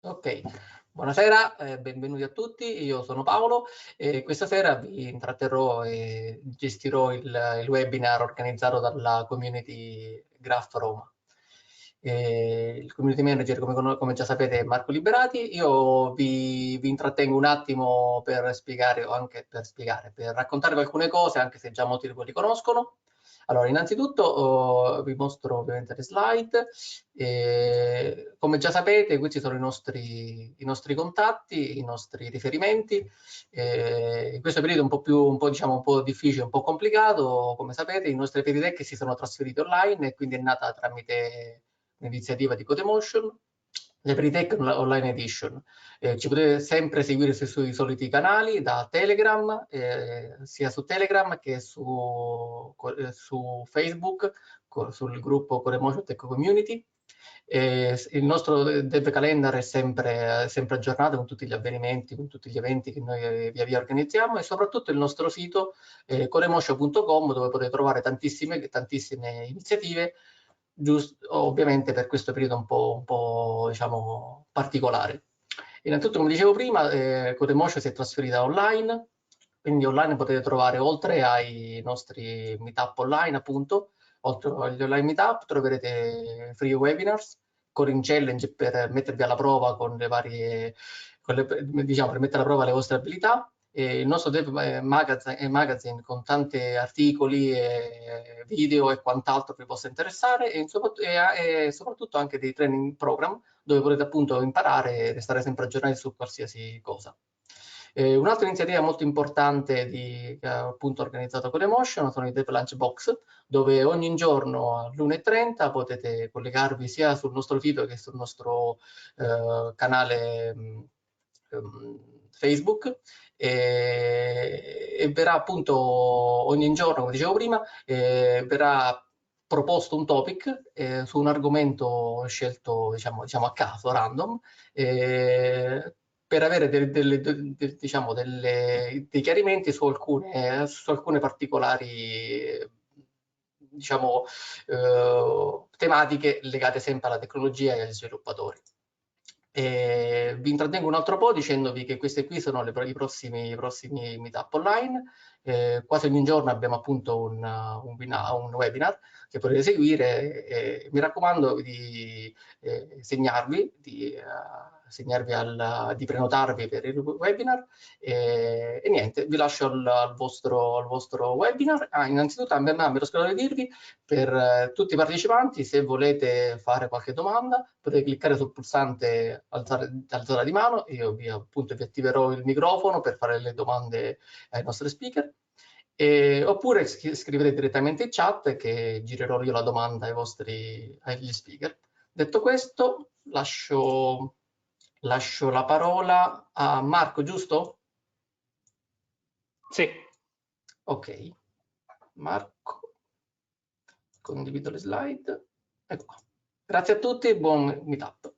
Ok, buonasera, benvenuti a tutti, io sono Paolo e questa sera vi intratterrò e gestirò il webinar organizzato dalla community GraphRM. Il community manager, come già sapete, è Marco Liberati. Io vi intrattengo un attimo per spiegare, o anche per raccontarvi alcune cose, anche se già molti di voi li conoscono. Allora, innanzitutto vi mostro ovviamente le slide. Come già sapete, questi sono i nostri contatti, i nostri riferimenti. In questo periodo diciamo, un po' difficile, un po' complicato, come sapete, i nostri Peritech si sono trasferiti online e quindi è nata tramite un'iniziativa di Codemotion, le Peritech Online Edition. Ci potete sempre seguire sui soliti canali da Telegram, sia su Telegram che su Facebook, sul gruppo Codemotion Tech Community. Il nostro dev calendar è sempre aggiornato con tutti gli avvenimenti, con tutti gli eventi che noi via via organizziamo, e soprattutto il nostro sito codemotion.com, dove potete trovare tantissime iniziative, ovviamente per questo periodo un po' diciamo, particolare. Innanzitutto, come dicevo prima, Codemotion si è trasferita online, quindi online potete trovare, oltre ai nostri meetup online, appunto, oltre agli online meetup, troverete free webinars, coding challenge per mettervi alla prova con le varie, diciamo, per mettere alla prova le vostre abilità. Il nostro dev magazine con tanti articoli, video e quant'altro vi possa interessare, e soprattutto anche dei training program dove potete appunto imparare e restare sempre aggiornati su qualsiasi cosa. Un'altra iniziativa molto importante che ha appunto organizzato Codemotion sono i Dev Lunch Box, dove ogni giorno all'1:30 potete collegarvi sia sul nostro sito che sul nostro canale Facebook, e verrà appunto ogni giorno, come dicevo prima, verrà proposto un topic su un argomento scelto diciamo a caso, random, per avere diciamo dei chiarimenti su alcune particolari diciamo, tematiche legate sempre alla tecnologia e agli sviluppatori. Vi intrattengo un altro po' dicendovi che questi qui sono i prossimi meetup online. Quasi ogni giorno abbiamo appunto un webinar che potete seguire. Mi raccomando di segnarvi, di prenotarvi per il webinar, e niente, vi lascio al vostro webinar. Innanzitutto a me ero scordato di dirvi, per tutti i partecipanti, se volete fare qualche domanda potete cliccare sul pulsante alzare di mano, io vi attiverò il microfono per fare le domande ai nostri speaker, oppure scrivete direttamente in chat che girerò io la domanda agli speaker. Detto questo, lascio la parola a Marco, giusto? Sì. Ok, Marco, condivido le slide. Ecco qua. Grazie a tutti e buon meetup.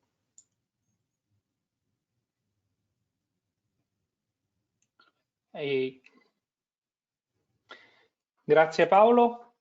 Grazie Paolo,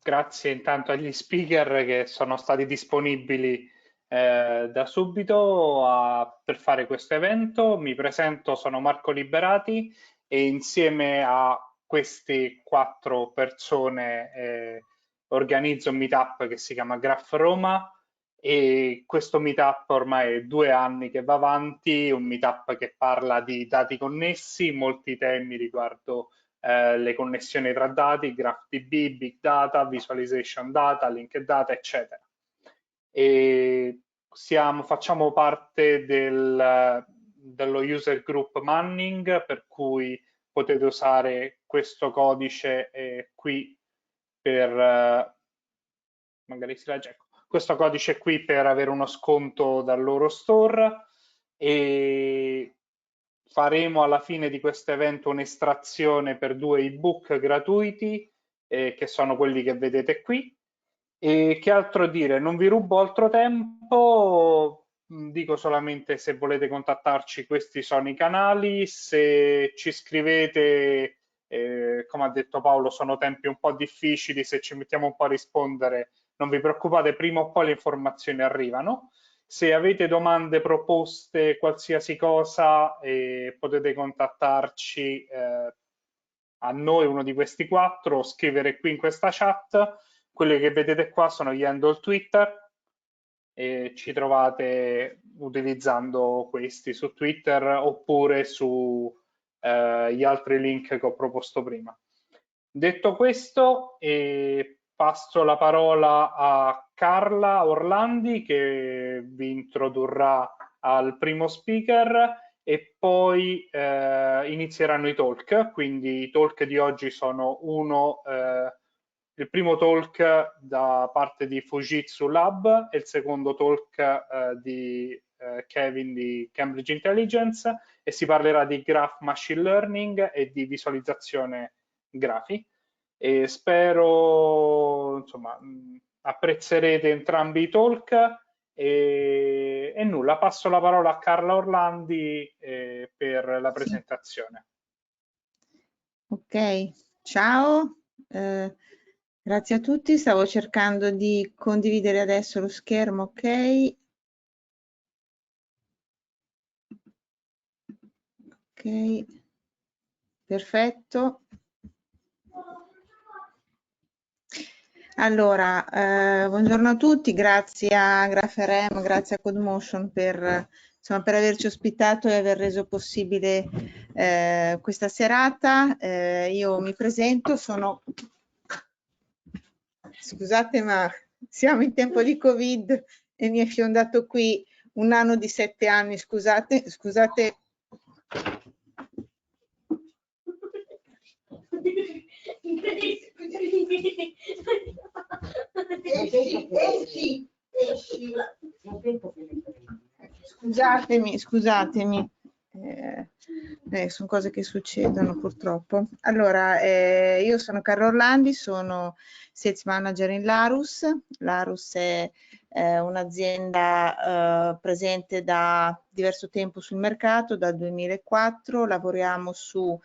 grazie intanto agli speaker che sono stati disponibili da subito per fare questo evento. Mi presento, sono Marco Liberati e insieme a queste 4 persone organizzo un meetup che si chiama Graph Roma, e questo meetup ormai è 2 anni che va avanti, un meetup che parla di dati connessi, molti temi riguardo le connessioni tra dati, GraphDB, Big Data, Visualization Data, Linked Data, eccetera. E facciamo parte dello user group Manning, per cui potete usare questo codice qui per magari si legge, ecco, questo codice qui per avere uno sconto dal loro store, e faremo alla fine di questo evento un'estrazione per 2 ebook gratuiti, che sono quelli che vedete qui. E che altro dire? Non vi rubo altro tempo, dico solamente, se volete contattarci, questi sono i canali. Se ci scrivete, come ha detto Paolo, sono tempi un po' difficili, se ci mettiamo un po' a rispondere non vi preoccupate, prima o poi le informazioni arrivano. Se avete domande, proposte, qualsiasi cosa, potete contattarci a noi, uno di questi 4, o scrivere qui in questa chat. Quelli che vedete qua sono gli handle Twitter e ci trovate utilizzando questi su Twitter oppure su gli altri link che ho proposto prima. Detto questo, passo la parola a Carla Orlandi che vi introdurrà al primo speaker e poi inizieranno i talk. Quindi i talk di oggi sono il primo talk da parte di Fujitsu Lab e il secondo talk di Kevin di Cambridge Intelligence, e si parlerà di graph machine learning e di visualizzazione grafi. E spero, insomma, apprezzerete entrambi i talk e nulla, passo la parola a Carla Orlandi per la presentazione. Ok, ciao, grazie a tutti. Stavo cercando di condividere adesso lo schermo, ok. Ok, perfetto. Allora, buongiorno a tutti, grazie a GraphRM, grazie a Codemotion per averci ospitato e aver reso possibile questa serata. Io mi presento, scusate ma siamo in tempo di Covid e mi è fiondato qui un nano di 7 anni, scusate. Scusatemi, sono cose che succedono purtroppo. Allora, io sono Carlo Orlandi, sono Sales Manager in Larus. Larus è un'azienda presente da diverso tempo sul mercato, dal 2004, lavoriamo su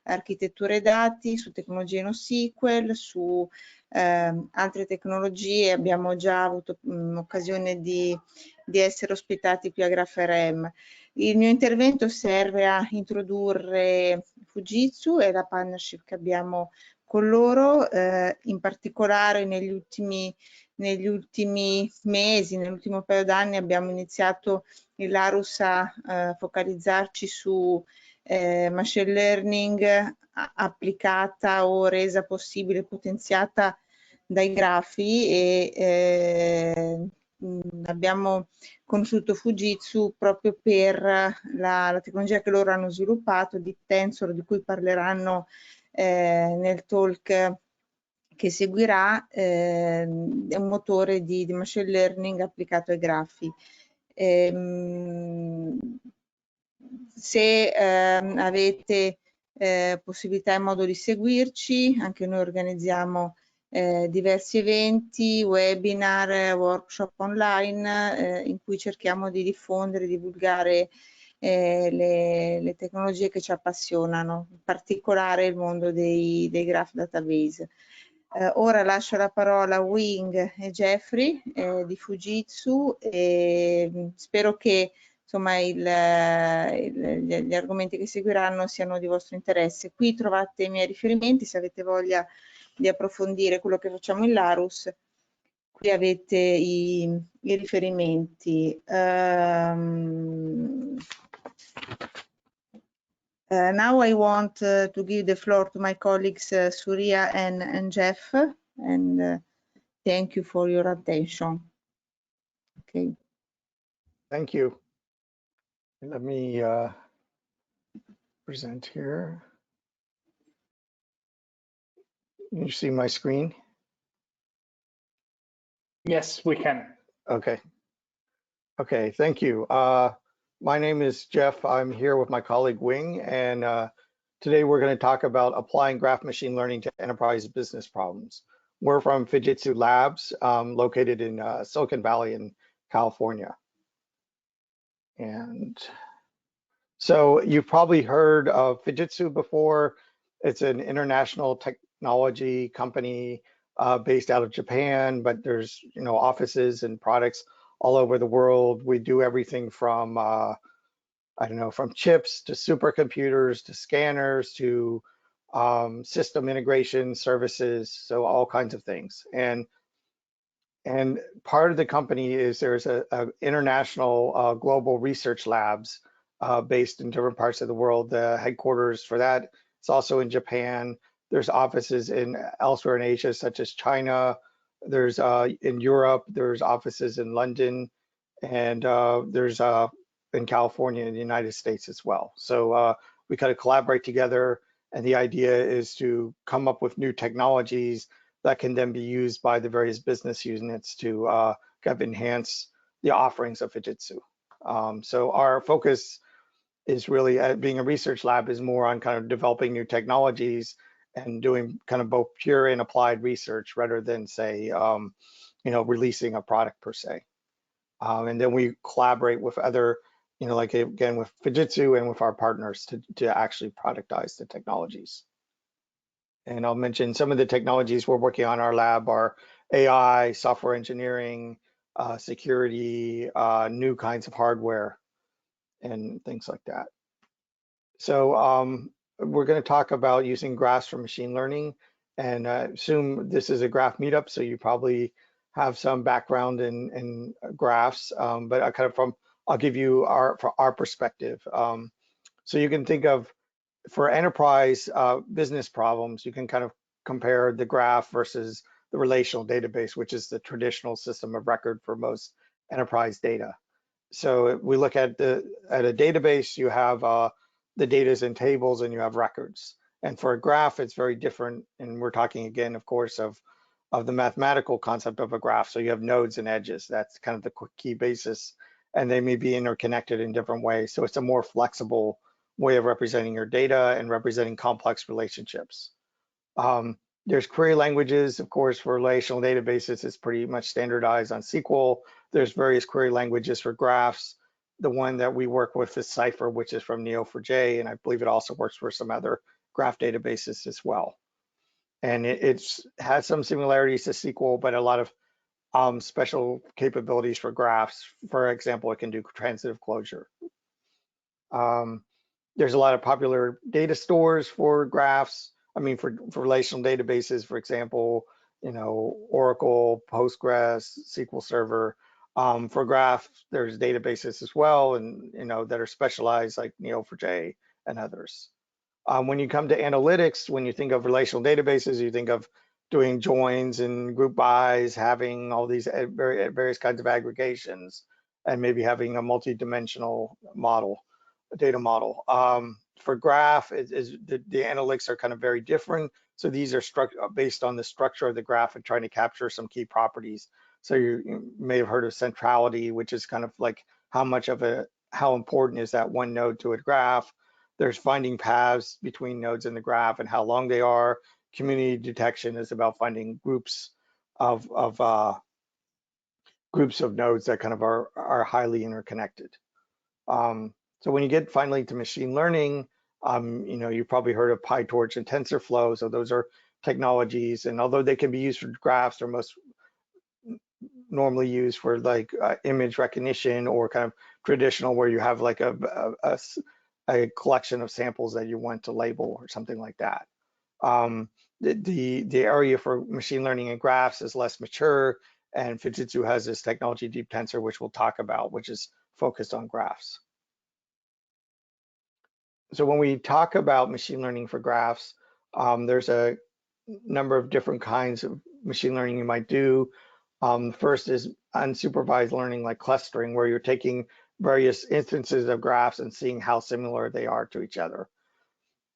architetture dati, su tecnologie NoSQL, su altre tecnologie. Abbiamo già avuto occasione di essere ospitati qui a GraphRM. Il mio intervento serve a introdurre Fujitsu e la partnership che abbiamo con loro, in particolare negli ultimi mesi, nell'ultimo paio d'anni abbiamo iniziato il Larus a focalizzarci su machine learning applicata o resa possibile, potenziata dai grafi, e abbiamo conosciuto Fujitsu proprio per la tecnologia che loro hanno sviluppato di Tensor, di cui parleranno nel talk che seguirà. È un motore di machine learning applicato ai grafi. Se avete possibilità e modo di seguirci, anche noi organizziamo diversi eventi, webinar, workshop online in cui cerchiamo di diffondere, divulgare le tecnologie che ci appassionano, in particolare il mondo dei graph database. Ora lascio la parola a Wing e Jeffrey di Fujitsu e spero che insomma gli argomenti che seguiranno siano di vostro interesse. Qui trovate i miei riferimenti se avete voglia di approfondire quello che facciamo in Larus. Qui avete i riferimenti. Now I want to give the floor to my colleagues Surya and Jeff, and thank you for your attention. Okay. Thank you. Let me present here. You see my screen? Yes, we can. Okay. Okay, thank you. My name is Jeff. I'm here with my colleague Wing, and today we're going to talk about applying graph machine learning to enterprise business problems. We're from Fujitsu Labs, located in Silicon Valley in California. And so you've probably heard of Fujitsu before. It's an international technology company based out of Japan, but there's offices and products all over the world. We do everything from, I don't know, from chips to supercomputers to scanners to system integration services, so all kinds of things. And part of the company is there's a international global research labs based in different parts of the world. The headquarters for that is also in Japan. There's offices in elsewhere in Asia, such as China. There's in Europe, there's offices in London, and there's in California in the United States as well. So we kind of collaborate together, and the idea is to come up with new technologies that can then be used by the various business units to kind of enhance the offerings of Fujitsu. So our focus is really, at being a research lab, is more on kind of developing new technologies and doing kind of both pure and applied research rather than, say, you know, releasing a product per se. And then we collaborate with other, you know, like again with Fujitsu and with our partners to actually productize the technologies. And I'll mention some of the technologies we're working on in our lab are AI, software engineering, security, new kinds of hardware, and things like that. So we're going to talk about using graphs for machine learning, and assume this is a graph meetup, so you probably have some background in graphs, but I kind of I'll give you our perspective. So you can think of, for enterprise business problems, you can kind of compare the graph versus the relational database, which is the traditional system of record for most enterprise data. So we look at a database, you have the data is in tables and you have records. And for a graph, it's very different. And we're talking again, of course, of the mathematical concept of a graph. So you have nodes and edges. That's kind of the key basis, and they may be interconnected in different ways. So it's a more flexible way of representing your data and representing complex relationships. There's query languages, of course, for relational databases. It's pretty much standardized on SQL. There's various query languages for graphs. The one that we work with is Cypher, which is from Neo4j, and I believe it also works for some other graph databases as well. And it has some similarities to SQL, but a lot of special capabilities for graphs. For example, it can do transitive closure. There's a lot of popular data stores for graphs. I mean, for relational databases, for example, you know, Oracle, Postgres, SQL Server. For graphs, there's databases as well, and you know, that are specialized, like Neo4j and others. When you come to analytics, when you think of relational databases, you think of doing joins and group bys, having all these various kinds of aggregations, and maybe having a multi-dimensional model, a data model. For graph, the analytics are kind of very different. So these are based on the structure of the graph and trying to capture some key properties. So you may have heard of centrality, which is kind of like how important is that one node to a graph. There's finding paths between nodes in the graph and how long they are. Community detection is about finding groups of nodes that kind of are highly interconnected. So when you get finally to machine learning, you know, you've probably heard of PyTorch and TensorFlow. So those are technologies, and although they can be used for graphs, they're most normally used for like image recognition or kind of traditional, where you have like a collection of samples that you want to label or something like that. The area for machine learning and graphs is less mature, and Fujitsu has this technology, Deep Tensor, which we'll talk about, which is focused on graphs. So when we talk about machine learning for graphs, there's a number of different kinds of machine learning you might do. First is unsupervised learning, like clustering, where you're taking various instances of graphs and seeing how similar they are to each other.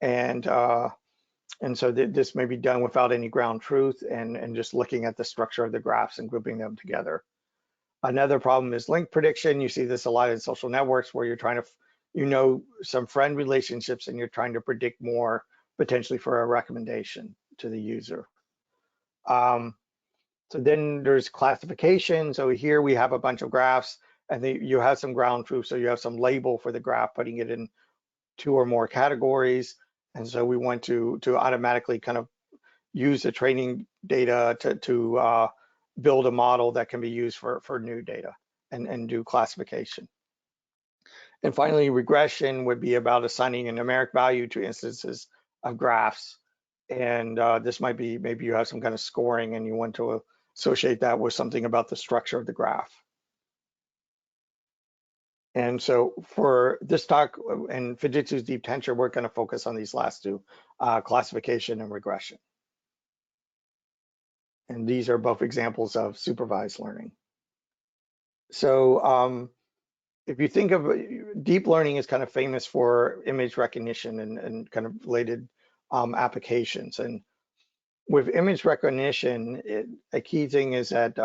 And so this may be done without any ground truth and just looking at the structure of the graphs and grouping them together. Another problem is link prediction. You see this a lot in social networks, where you're trying to, you know, some friend relationships, and you're trying to predict more potentially for a recommendation to the user. So then there's classification. So here we have a bunch of graphs, and you have some ground truth. So you have some label for the graph, putting it in 2 or more categories. And so we want to automatically kind of use the training data to build a model that can be used for new data. and do classification. And finally, regression would be about assigning a numeric value to instances of graphs. And this might be, maybe you have some kind of scoring and you want to associate that with something about the structure of the graph. And so for this talk and Fujitsu's deep tensor, we're going to focus on these last two, classification and regression. And these are both examples of supervised learning. So if you think of deep learning is kind of famous for image recognition and kind of related applications. And with image recognition, a key thing is that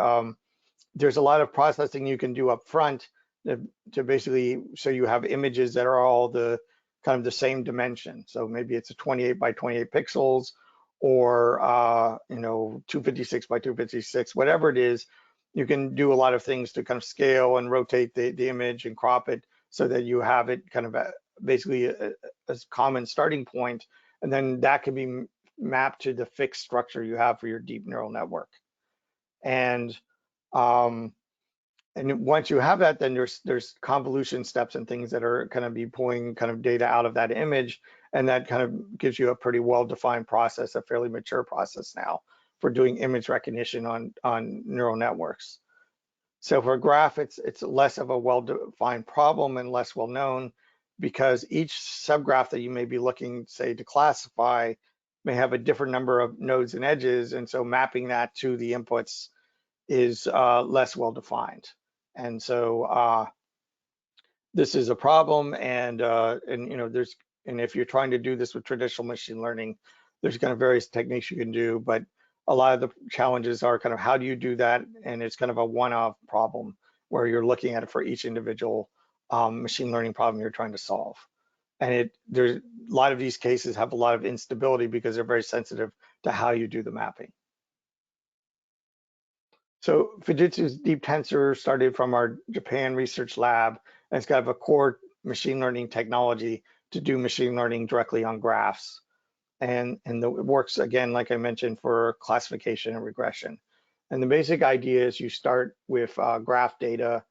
there's a lot of processing you can do up front to basically, so you have images that are all the kind of the same dimension. So maybe it's a 28 by 28 pixels or, you know, 256 by 256, whatever it is. You can do a lot of things to kind of scale and rotate the image and crop it so that you have it kind of basically a common starting point. And then that can be mapped to the fixed structure you have for your deep neural network. And once you have that, then there's convolution steps and things that are kind of be pulling kind of data out of that image. And that kind of gives you a pretty well-defined process, a fairly mature process now for doing image recognition on neural networks. So for a graph, it's less of a well-defined problem and less well-known because each subgraph that you may be looking, say, to classify may have a different number of nodes and edges. And so mapping that to the inputs is less well-defined. And so this is a problem. And you know, if you're trying to do this with traditional machine learning, there's kind of various techniques you can do, but a lot of the challenges are kind of how do you do that? And it's kind of a one-off problem where you're looking at it for each individual machine learning problem you're trying to solve. And there's a lot of these cases have a lot of instability because they're very sensitive to how you do the mapping. So Fujitsu's deep tensor started from our Japan research lab, and it's got a core machine learning technology to do machine learning directly on graphs. And it works, again, like I mentioned, for classification and regression. And the basic idea is you start with graph data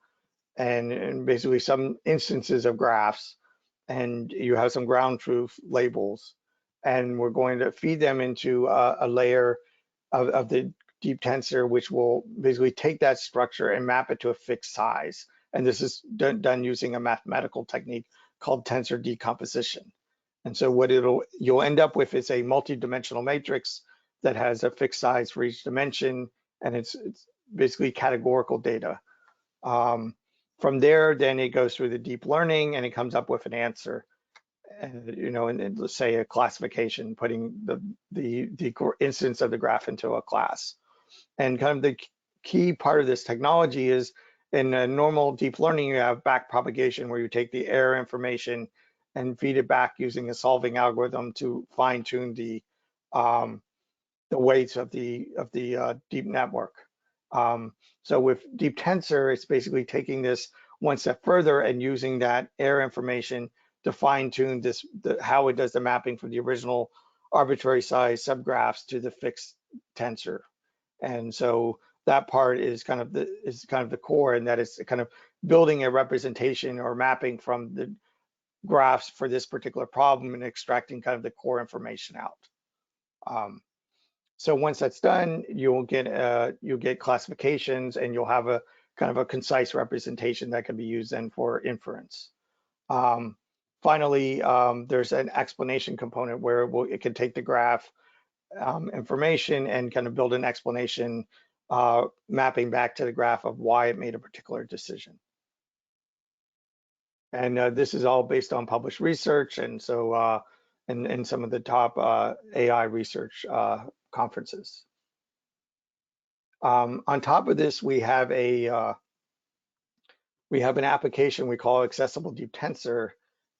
and basically some instances of graphs, and you have some ground truth labels. And we're going to feed them into a layer of the deep tensor, which will basically take that structure and map it to a fixed size. And this is done using a mathematical technique called tensor decomposition. And so what you'll end up with is a multi-dimensional matrix that has a fixed size for each dimension, and it's basically categorical data. From there, then it goes through the deep learning and it comes up with an answer. And, you know, and let's say a classification, putting the instance of the graph into a class. And kind of the key part of this technology is in a normal deep learning, you have back propagation where you take the error information and feed it back using a solving algorithm to fine tune the weights of the deep network. So with deep tensor, it's basically taking this one step further and using that error information to fine tune how it does the mapping from the original arbitrary size subgraphs to the fixed tensor. And so that part is kind of the core, and that is kind of building a representation or mapping from the graphs for this particular problem and extracting kind of the core information out. So once that's done, you'll get classifications, and you'll have a kind of a concise representation that can be used then for inference. Finally, there's an explanation component where it can take the graph information and kind of build an explanation mapping back to the graph of why it made a particular decision. And this is all based on published research, and so in some of the top AI research conferences. On top of this, we have an application we call Accessible Deep Tensor,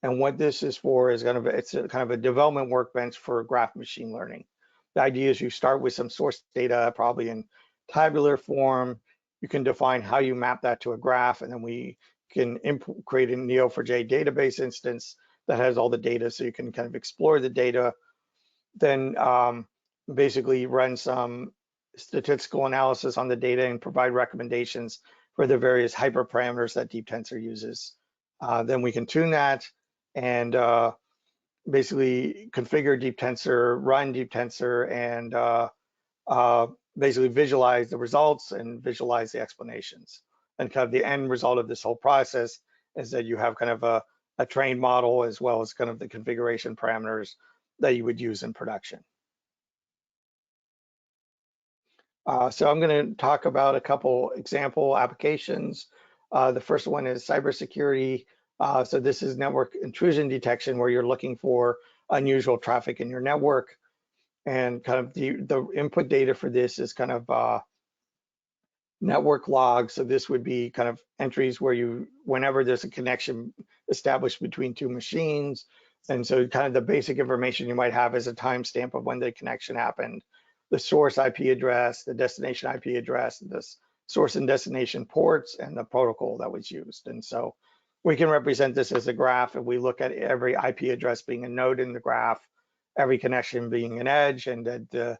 and what this is for is it's kind of a development workbench for graph machine learning. The idea is you start with some source data, probably in tabular form. You can define how you map that to a graph, and then we can create a Neo4j database instance that has all the data, so you can kind of explore the data. Then basically run some statistical analysis on the data and provide recommendations for the various hyperparameters that Deep Tensor uses. Then we can tune that and basically configure Deep Tensor, run Deep Tensor, and basically visualize the results and visualize the explanations. And kind of the end result of this whole process is that you have kind of a trained model as well as kind of the configuration parameters that you would use in production. So I'm going to talk about a couple example applications. The first one is cybersecurity. So this is network intrusion detection, where you're looking for unusual traffic in your network. And kind of the input data for this is kind of network logs. So this would be kind of entries where whenever there's a connection established between two machines. And so kind of the basic information you might have is a timestamp of when the connection happened, the source IP address, the destination IP address, the source and destination ports, and the protocol that was used. And so we can represent this as a graph if we look at every IP address being a node in the graph, every connection being an edge, and that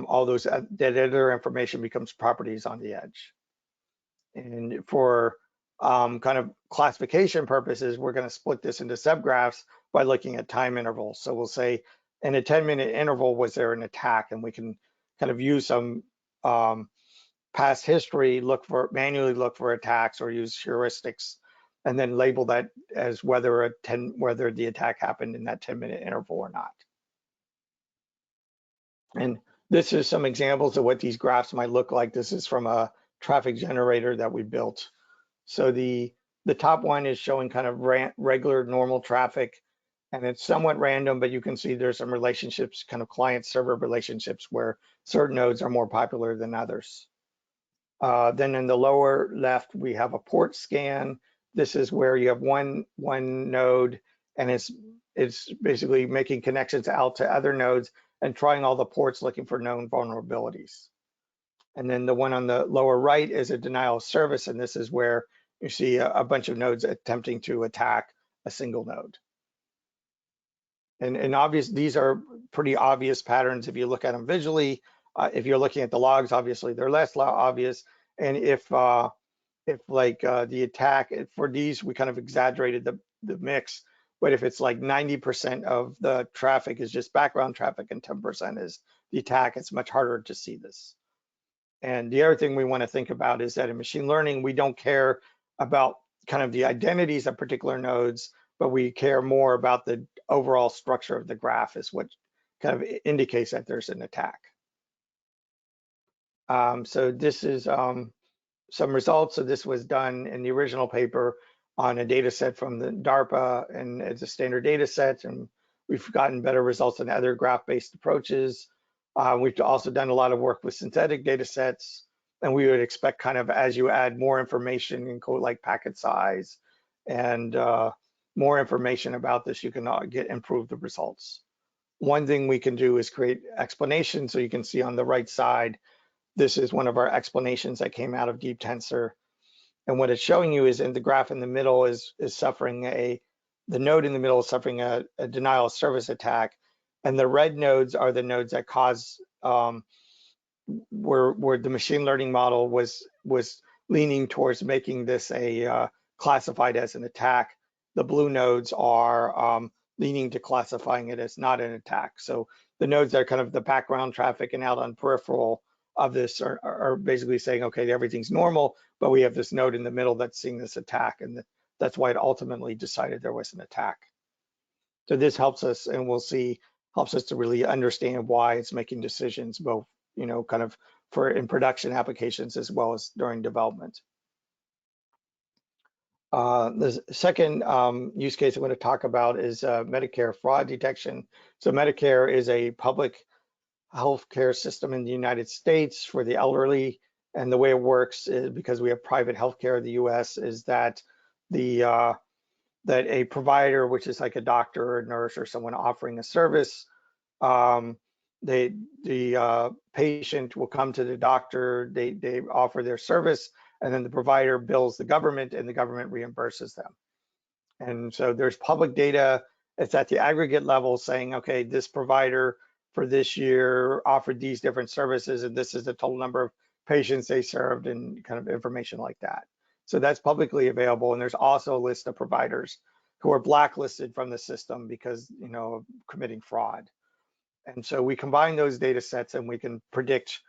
all those that other information becomes properties on the edge. And for kind of classification purposes, we're going to split this into subgraphs by looking at time intervals. So we'll say in a 10-minute interval, was there an attack? And we can kind of use some past history, manually look for attacks, or use heuristics, and then label that as whether the attack happened in that 10-minute interval or not. And this is some examples of what these graphs might look like. This is from a traffic generator that we built. So the top one is showing kind of regular normal traffic, and it's somewhat random, but you can see there's some relationships, kind of client-server relationships, where certain nodes are more popular than others. Then in the lower left, we have a port scan. This is where you have one node, and it's basically making connections out to other nodes and trying all the ports looking for known vulnerabilities. And then the one on the lower right is a denial of service, and this is where you see a bunch of nodes attempting to attack a single node. And obvious, these are pretty obvious patterns if you look at them visually. If you're looking at the logs, obviously they're less obvious. And if like the attack for these, we kind of exaggerated the mix. But if it's like 90% of the traffic is just background traffic and 10% is the attack, it's much harder to see this. And the other thing we want to think about is that in machine learning, we don't care about kind of the identities of particular nodes, but we care more about the overall structure of the graph is what kind of indicates that there's an attack. So this is some results. So this was done in the original paper on a data set from the DARPA, and it's a standard data set, and we've gotten better results than other graph-based approaches. We've also done a lot of work with synthetic data sets, and we would expect kind of as you add more information in code like packet size and more information about this, you can improve the results. One thing we can do is create explanations. So you can see on the right side, this is one of our explanations that came out of Deep Tensor. And what it's showing you is in the graph in the middle is suffering the node in the middle is suffering a denial of service attack. And the red nodes are the nodes that cause where the machine learning model was leaning towards making this classified as an attack. The blue nodes are leaning to classifying it as not an attack. So the nodes that are kind of the background traffic and out on peripheral of this are basically saying, okay, everything's normal, but we have this node in the middle that's seeing this attack, and that's why it ultimately decided there was an attack. So this helps us, and we'll see, helps us to really understand why it's making decisions, both, kind of in production applications as well as during development. The second use case I'm going to talk about is Medicare Fraud Detection. So Medicare is a public healthcare system in the United States for the elderly, and the way it works is because we have private healthcare in the U.S. is that that a provider, which is like a doctor or a nurse or someone offering a service, the patient will come to the doctor, they offer their service, and then the provider bills the government, and the government reimburses them. And so there's public data. It's at the aggregate level saying, okay, this provider for this year offered these different services, and this is the total number of patients they served and kind of information like that. So that's publicly available. And there's also a list of providers who are blacklisted from the system because, you know, of committing fraud. And so we combine those data sets and we can predict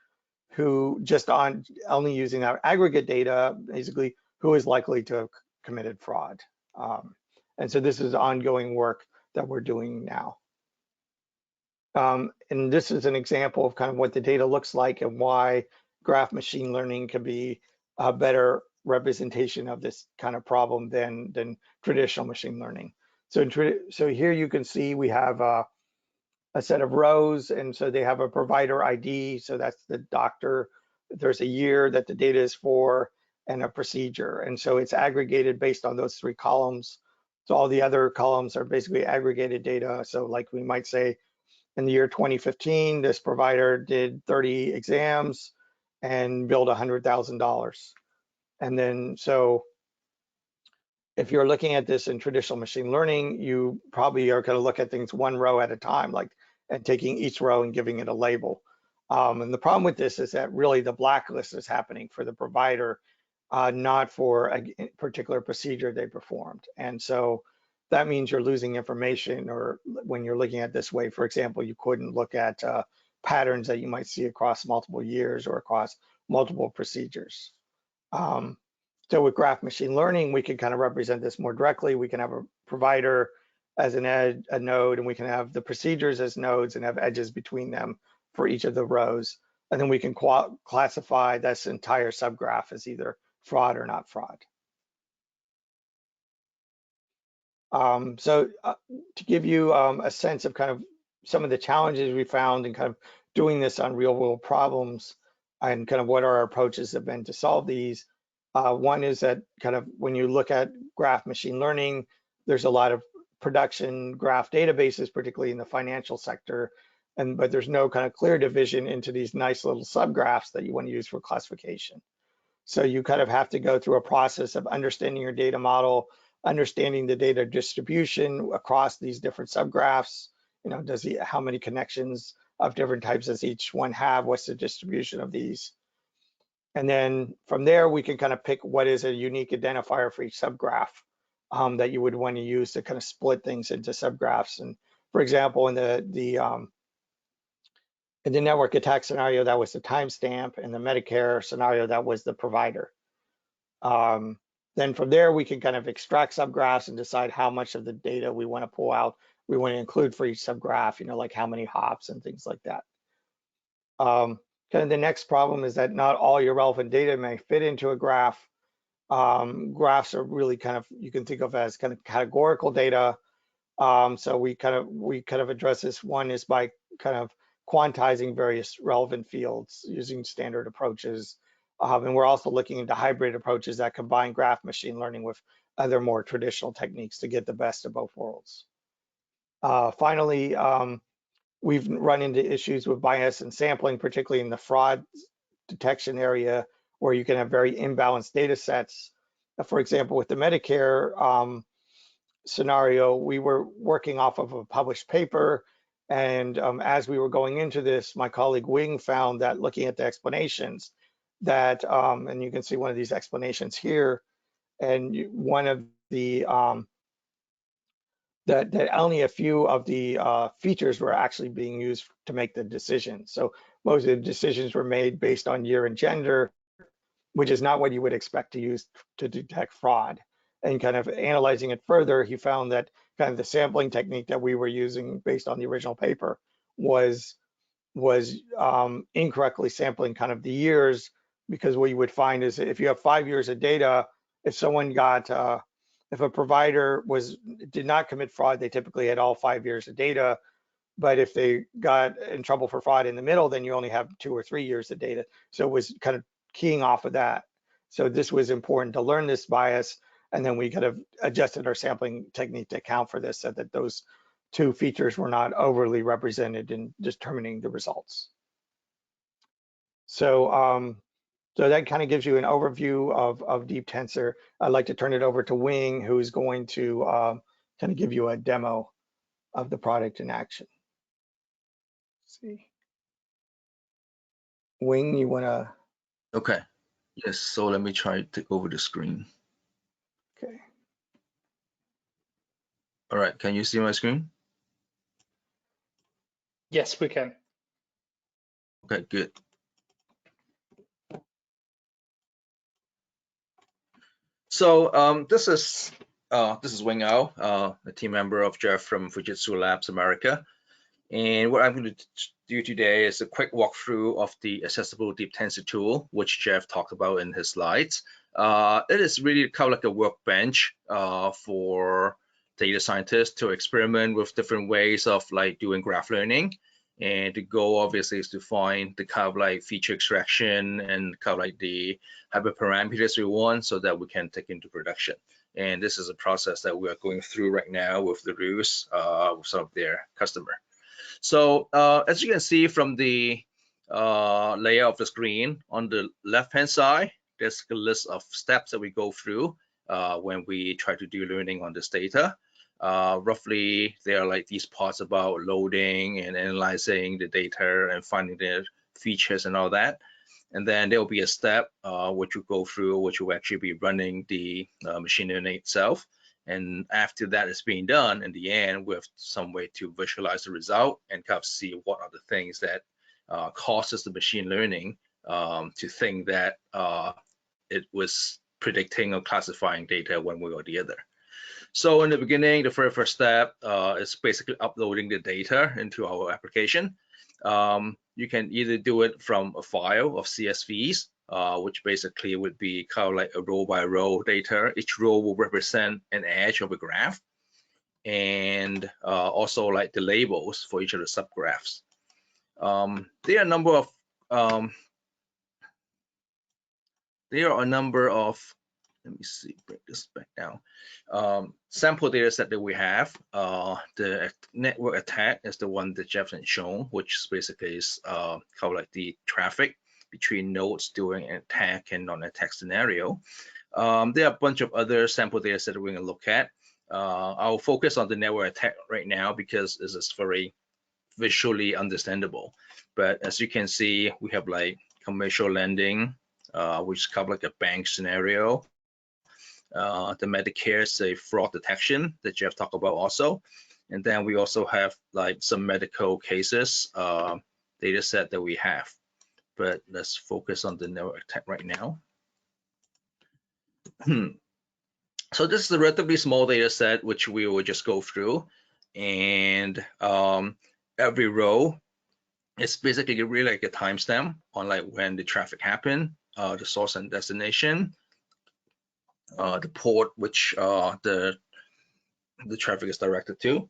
who, just on only using our aggregate data, basically who is likely to have committed fraud. And so this is ongoing work that we're doing now. And this is an example of kind of what the data looks like and why graph machine learning can be a better representation of this kind of problem than traditional machine learning. So here you can see we have a set of rows, and so they have a provider ID, so that's the doctor. There's a year that the data is for and a procedure, and so it's aggregated based on those 3 columns. So all the other columns are basically aggregated data. So like we might say in the year 2015, this provider did 30 exams and billed $100,000. And then, so if you're looking at this in traditional machine learning, you probably are going to look at things 1 row at a time, like, and taking each row and giving it a label. And the problem with this is that really the blacklist is happening for the provider, not for a particular procedure they performed. And so that means you're losing information, or when you're looking at this way, for example, you couldn't look at patterns that you might see across multiple years or across multiple procedures. So with graph machine learning, we can kind of represent this more directly. We can have a provider as an edge, a node, and we can have the procedures as nodes and have edges between them for each of the rows. And then we can classify this entire subgraph as either fraud or not fraud. To give you a sense of kind of some of the challenges we found in kind of doing this on real world problems and kind of what our approaches have been to solve these. One is that kind of when you look at graph machine learning, there's a lot of production graph databases, particularly in the financial sector, but there's no kind of clear division into these nice little subgraphs that you want to use for classification. So you kind of have to go through a process of understanding your data model, understanding the data distribution across these different subgraphs. You know, how many connections of different types does each one have? What's the distribution of these? And then from there, we can kind of pick what is a unique identifier for each subgraph that you would want to use to kind of split things into subgraphs. And for example, in the network attack scenario, that was the timestamp, and the Medicare scenario, that was the provider. Then from there, we can kind of extract subgraphs and decide how much of the data we want to pull out, we want to include for each subgraph, you know, like how many hops and things like that. Kind of the next problem is that not all your relevant data may fit into a graph. Graphs are really kind of, you can think of as kind of categorical data. So we kind of address this. One is by kind of quantizing various relevant fields using standard approaches. And we're also looking into hybrid approaches that combine graph machine learning with other more traditional techniques to get the best of both worlds. Finally, we've run into issues with bias and sampling, particularly in the fraud detection area, where you can have very imbalanced data sets. For example, with the Medicare scenario, we were working off of a published paper. And as we were going into this, my colleague Wing found that looking at the explanations that, and you can see one of these explanations here, and one of the, that only a few of the features were actually being used to make the decision. So most of the decisions were made based on year and gender, which is not what you would expect to use to detect fraud. And kind of analyzing it further, he found that kind of the sampling technique that we were using based on the original paper was incorrectly sampling kind of the years, because what you would find is if you have 5 years of data, if someone got, if a provider did not commit fraud, they typically had all 5 years of data. But if they got in trouble for fraud in the middle, then you only have 2 or 3 years of data. So it was kind of keying off of that. So this was important to learn this bias. And then we kind of adjusted our sampling technique to account for this so that those 2 features were not overly represented in determining the results. So, so that kind of gives you an overview of Deep Tensor. I'd like to turn it over to Wing, who's going to kind of give you a demo of the product in action. Let's see. Wing, you want to Okay. Yes. So let me try to take over the screen. Okay. All right. Can you see my screen? Yes, we can. Okay. Good. So this is Wing Ao, a team member of Jeff from Fujitsu Labs America. And what I'm going to do today is a quick walkthrough of the accessible deep tensor tool, which Jeff talked about in his slides. It is really kind of like a workbench for data scientists to experiment with different ways of like doing graph learning. And the goal obviously is to find the kind of like feature extraction and kind of like the hyperparameters we want so that we can take into production. And this is a process that we are going through right now with the Ruse, with some of their customer. So as you can see from the layout of the screen, on the left-hand side, there's a list of steps that we go through when we try to do learning on this data. Roughly, there are like these parts about loading and analyzing the data and finding the features and all that. And then there will be a step which you go through, which will actually be running the machine learning itself. And after that is being done, in the end, we have some way to visualize the result and kind of see what are the things that causes the machine learning to think that it was predicting or classifying data one way or the other. So in the beginning, the very first step is basically uploading the data into our application. You can either do it from a file of CSVs, which basically would be kind of like a row by row data. Each row will represent an edge of a graph, and also like the labels for each of the subgraphs. There are a number of let me see, break this back down. Sample data set that we have, the network attack is the one that Jeff has shown, which basically is kind of like the traffic between nodes during an attack and non-attack scenario. There are a bunch of other sample data set that we're going to look at. I'll focus on the network attack right now because this is very visually understandable. But as you can see, we have like commercial lending, which is kind of like a bank scenario. The Medicare say fraud detection that Jeff talked about also. And then we also have like some medical cases data set that we have. But let's focus on the network attack right now. So this is a relatively small data set, which we will just go through. And every row is basically really like a timestamp on like when the traffic happened, the source and destination, the port which the traffic is directed to,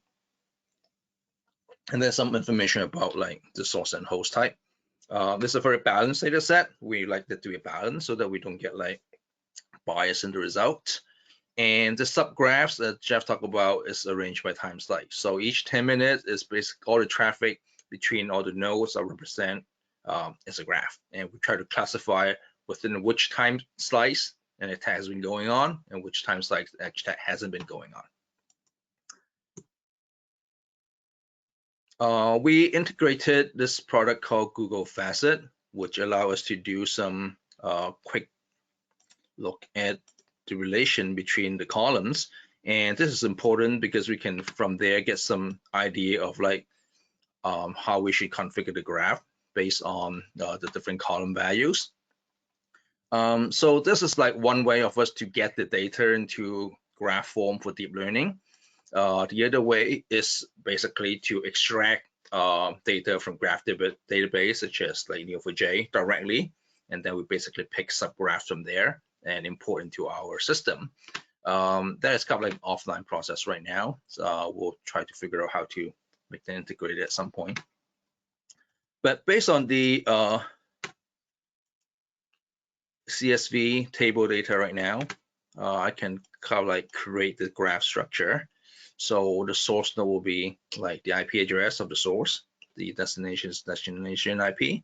and then some information about like the source and host type. This is a very balanced data set. We like it to be balanced so that we don't get like bias in the result. And the subgraphs that Jeff talked about is arranged by time slice. So each 10 minutes is basically all the traffic between all the nodes are represent as a graph. And we try to classify within which time slice an attack has been going on and which time slice the attack hasn't been going on. We integrated this product called Google Facet, which allow us to do some quick look at the relation between the columns. And this is important because we can from there get some idea of like how we should configure the graph based on the different column values. So this is like one way of us to get the data into graph form for deep learning. The other way is basically to extract data from graph database, such as like Neo4j directly, and then we basically pick subgraphs from there and import into our system. That is kind of like an offline process right now. So we'll try to figure out how to make that integrated at some point. But based on the CSV table data right now, I can kind of like create the graph structure. So the source node will be like the IP address of the source, the destination IP.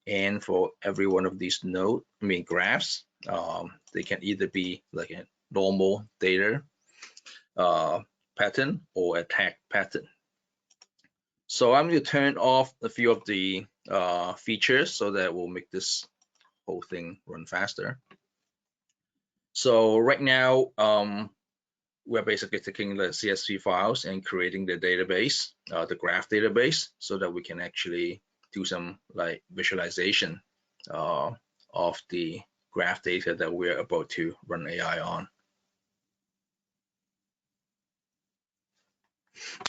And for every one of these graphs, they can either be like a normal data pattern or attack pattern. So I'm going to turn off a few of the features so that we'll make this whole thing run faster. So right now, we're basically taking the CSV files and creating the database, the graph database, so that we can actually do some like visualization of the graph data that we're about to run AI on.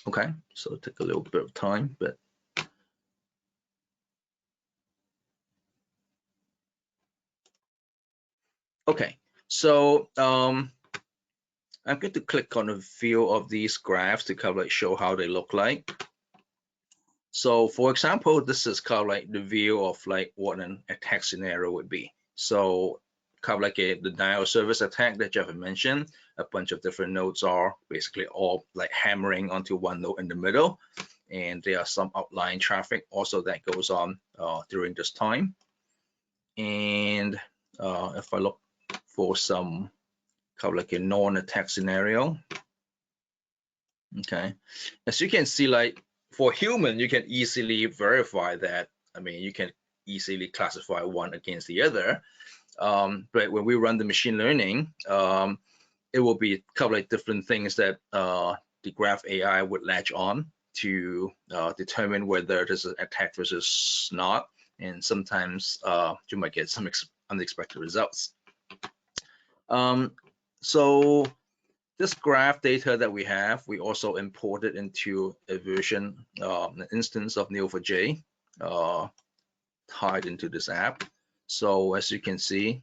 Okay, so it'll take a little bit of time, but okay. So I'm going to click on a few of these graphs to kind of like show how they look like. So for example, this is kind of like the view of like what an attack scenario would be. So kind of like the denial of service attack that Jeff had mentioned, a bunch of different nodes are basically all like hammering onto one node in the middle. And there are some outlying traffic also that goes on during this time. And if I look for some kind of like a non-attack scenario, okay, as you can see, like for human, you can easily verify that. I mean, you can easily classify one against the other. But when we run the machine learning, it will be kind of like different things that the graph AI would latch on to determine whether there's an attack versus not. And sometimes you might get some unexpected results. So this graph data that we have, we also imported into a version, an instance of Neo4j tied into this app. So as you can see,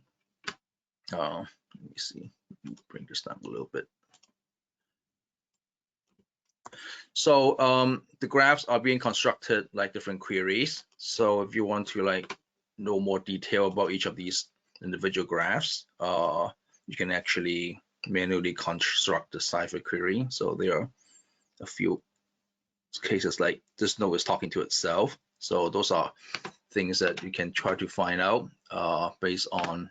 let me see, bring this down a little bit. So the graphs are being constructed like different queries. So if you want to like know more detail about each of these individual graphs, you can actually manually construct the cipher query. So there are a few cases like this node is talking to itself. So those are things that you can try to find out based on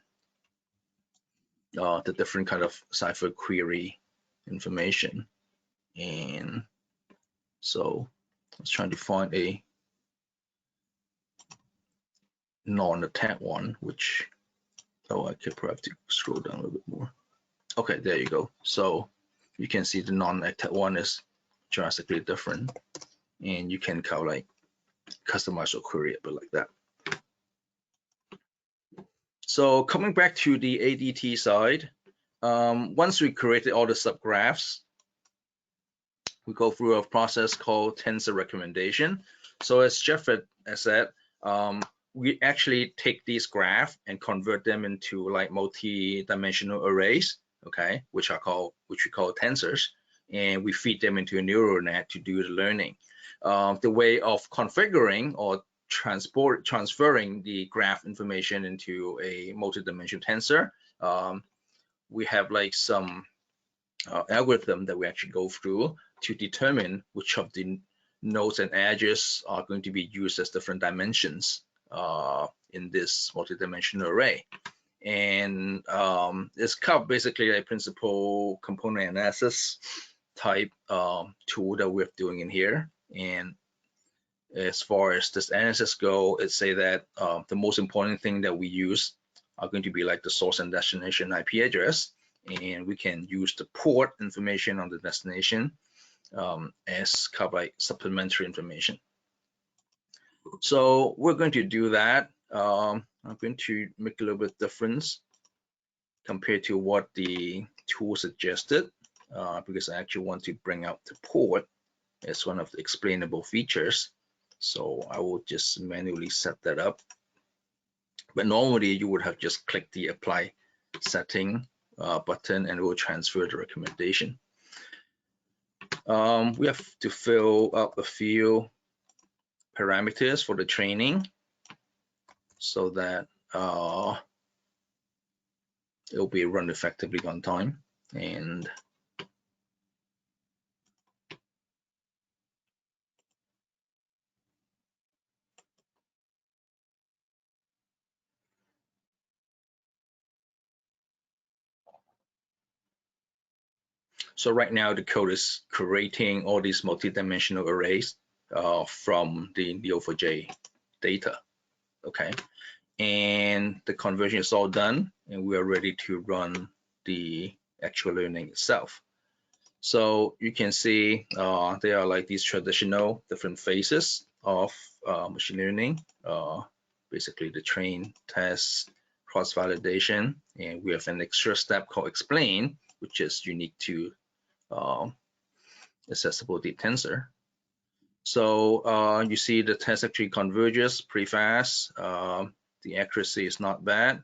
the different kind of cipher query information. And so I was trying to find a non-attack one, which, oh, I could probably have to scroll down a little bit more. Okay, there you go. So you can see the non-attack one is drastically different, and you can kind of like customize your query a bit like that. So coming back to the ADT side, once we created all the subgraphs, we go through a process called Tensor recommendation. So as Jeff had said, we actually take these graphs and convert them into like multi-dimensional arrays, okay, which we call tensors, and we feed them into a neural net to do the learning. The way of configuring or transferring the graph information into a multi-dimensional tensor, we have like some algorithm that we actually go through to determine which of the nodes and edges are going to be used as different dimensions in this multi-dimensional array. And it's kind of basically a principal component analysis type tool that we're doing in here. And as far as this analysis go, it's say that the most important thing that we use are going to be like the source and destination IP address, and we can use the port information on the destination as kind of like supplementary information. So we're going to do that. I'm going to make a little bit difference compared to what the tool suggested, because I actually want to bring out the port as one of the explainable features. So I will just manually set that up. But normally you would have just clicked the apply setting button and it will transfer the recommendation. We have to fill up a few parameters for the training so that it will be run effectively on time. And so right now the code is creating all these multi-dimensional arrays from the Neo4j data. Okay, and the conversion is all done, and we are ready to run the actual learning itself. So you can see there are like these traditional different phases of machine learning, basically the train, test, cross-validation, and we have an extra step called explain, which is unique to accessibility tensor. So you see the test actually converges pretty fast. The accuracy is not bad.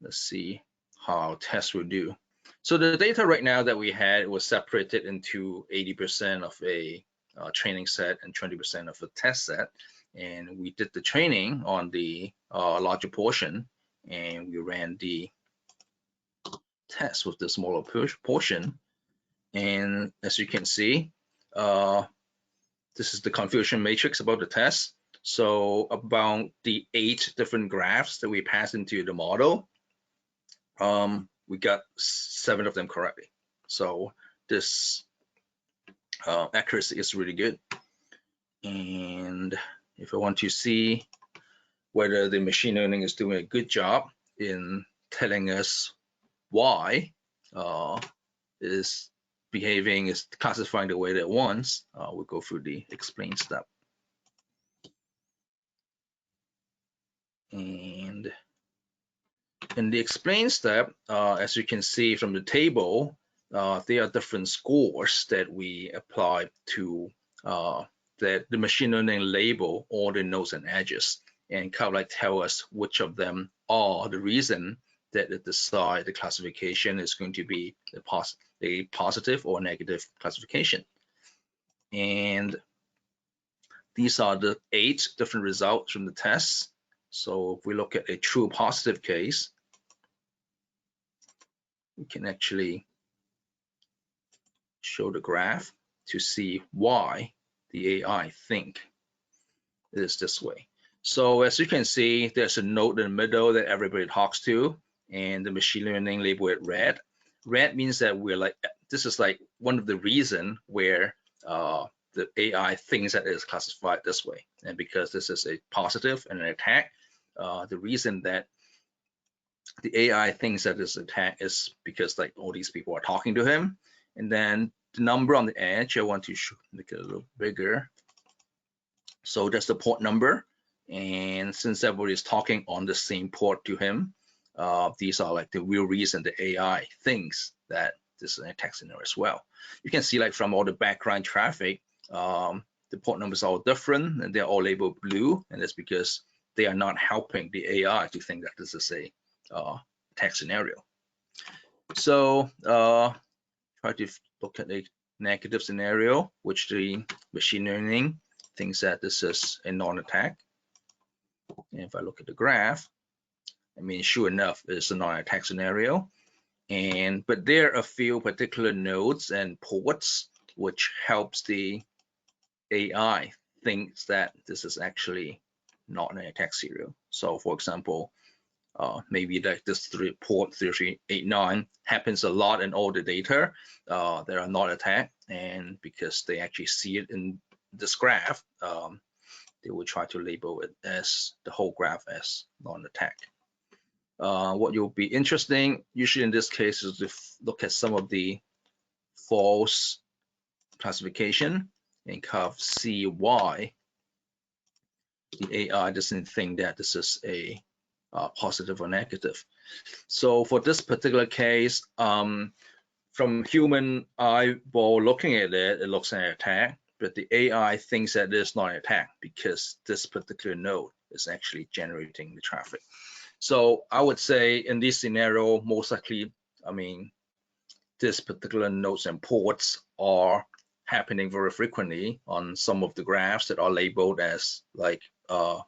Let's see how our test will do. So the data right now that we had was separated into 80% of a training set and 20% of a test set. And we did the training on the larger portion, and we ran the test with the smaller portion. And as you can see, this is the confusion matrix about the test. So about the 8 different graphs that we passed into the model, we got 7 of them correctly. So this accuracy is really good. And if I want to see whether the machine learning is doing a good job in telling us why it is behaving, is classifying the way that it wants, we'll go through the explain step. And in the explain step, as you can see from the table, there are different scores that we apply to that the machine learning label all the nodes and edges, and kind of like tell us which of them are the reason that it decide the classification is going to be a positive or negative classification. And these are the 8 different results from the tests. So if we look at a true positive case, we can actually show the graph to see why the AI think it is this way. So as you can see, there's a node in the middle that everybody talks to, and the machine learning label it red. Red means that we're like, this is like one of the reason where the AI thinks that it is classified this way. And because this is a positive and an attack, the reason that the AI thinks that this attack is because like all these people are talking to him. And then the number on the edge, I want to make it a little bigger. So that's the port number. And since everybody is talking on the same port to him, these are like the real reason the AI thinks that this is an attack scenario as well. You can see like from all the background traffic, the port numbers are all different and they're all labeled blue. And that's because they are not helping the AI to think that this is a attack scenario. So try to look at a negative scenario, which the machine learning thinks that this is a non-attack. And if I look at the graph, I mean, sure enough, it's a non-attack scenario. But there are a few particular nodes and ports which helps the AI thinks that this is actually not an attack scenario. So for example, maybe like this port 3389 happens a lot in all the data that are not attacked, and because they actually see it in this graph, they will try to label it as the whole graph as non-attack. What will be interesting, usually in this case, is to look at some of the false classification and kind of see why the AI doesn't think that this is a positive or negative. So for this particular case, from human eyeball looking at it, it looks like an attack, but the AI thinks that it's not an attack because this particular node is actually generating the traffic. So I would say in this scenario, most likely, I mean, this particular nodes and ports are happening very frequently on some of the graphs that are labeled as like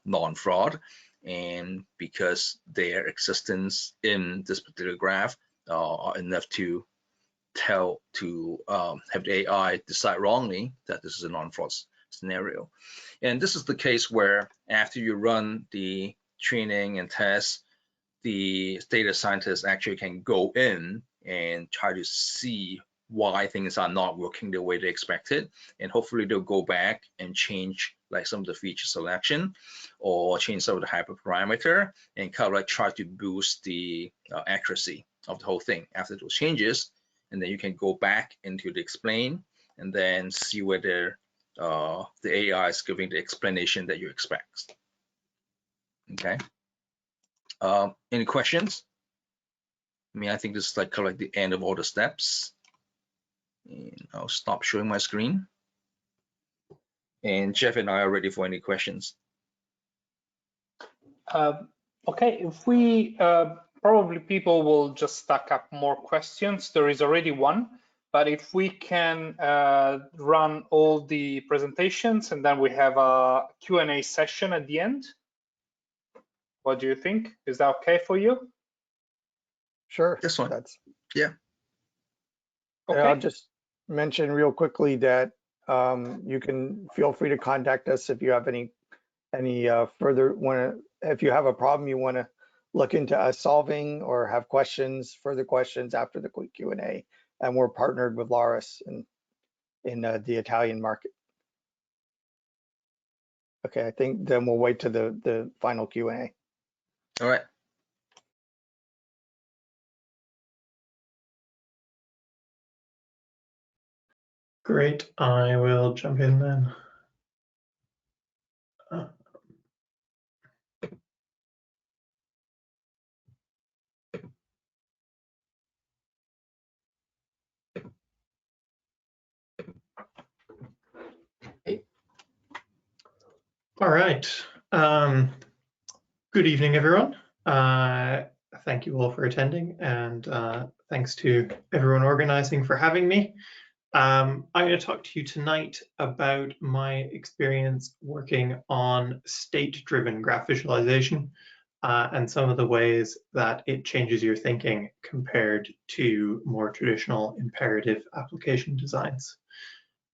non-fraud. And because their existence in this particular graph are enough to have the AI decide wrongly that this is a non-fraud scenario. And this is the case where after you run the training and test, the data scientists actually can go in and try to see why things are not working the way they expected, and hopefully they'll go back and change like some of the feature selection or change some of the hyperparameter, and kind of like try to boost the accuracy of the whole thing after those changes. And then you can go back into the explain and then see whether the AI is giving the explanation that you expect. Okay. Any questions? I mean, I think this is like kind of like the end of all the steps. And I'll stop showing my screen. And Jeff and I are ready for any questions. Okay, if we probably people will just stack up more questions. There is already one, but if we can run all the presentations and then we have a Q&A session at the end. What do you think? Is that okay for you? Sure. This one. Yeah. Okay. I'll just mention real quickly that you can feel free to contact us if you have any further if you have a problem you want to look into us solving or have further questions after the quick Q&A. And we're partnered with Laris in the Italian market. Okay, I think then we'll wait to the final Q&A. All right. Great, I will jump in then. All right. Good evening, everyone. Thank you all for attending, and thanks to everyone organizing for having me. I'm going to talk to you tonight about my experience working on state-driven graph visualization and some of the ways that it changes your thinking compared to more traditional imperative application designs.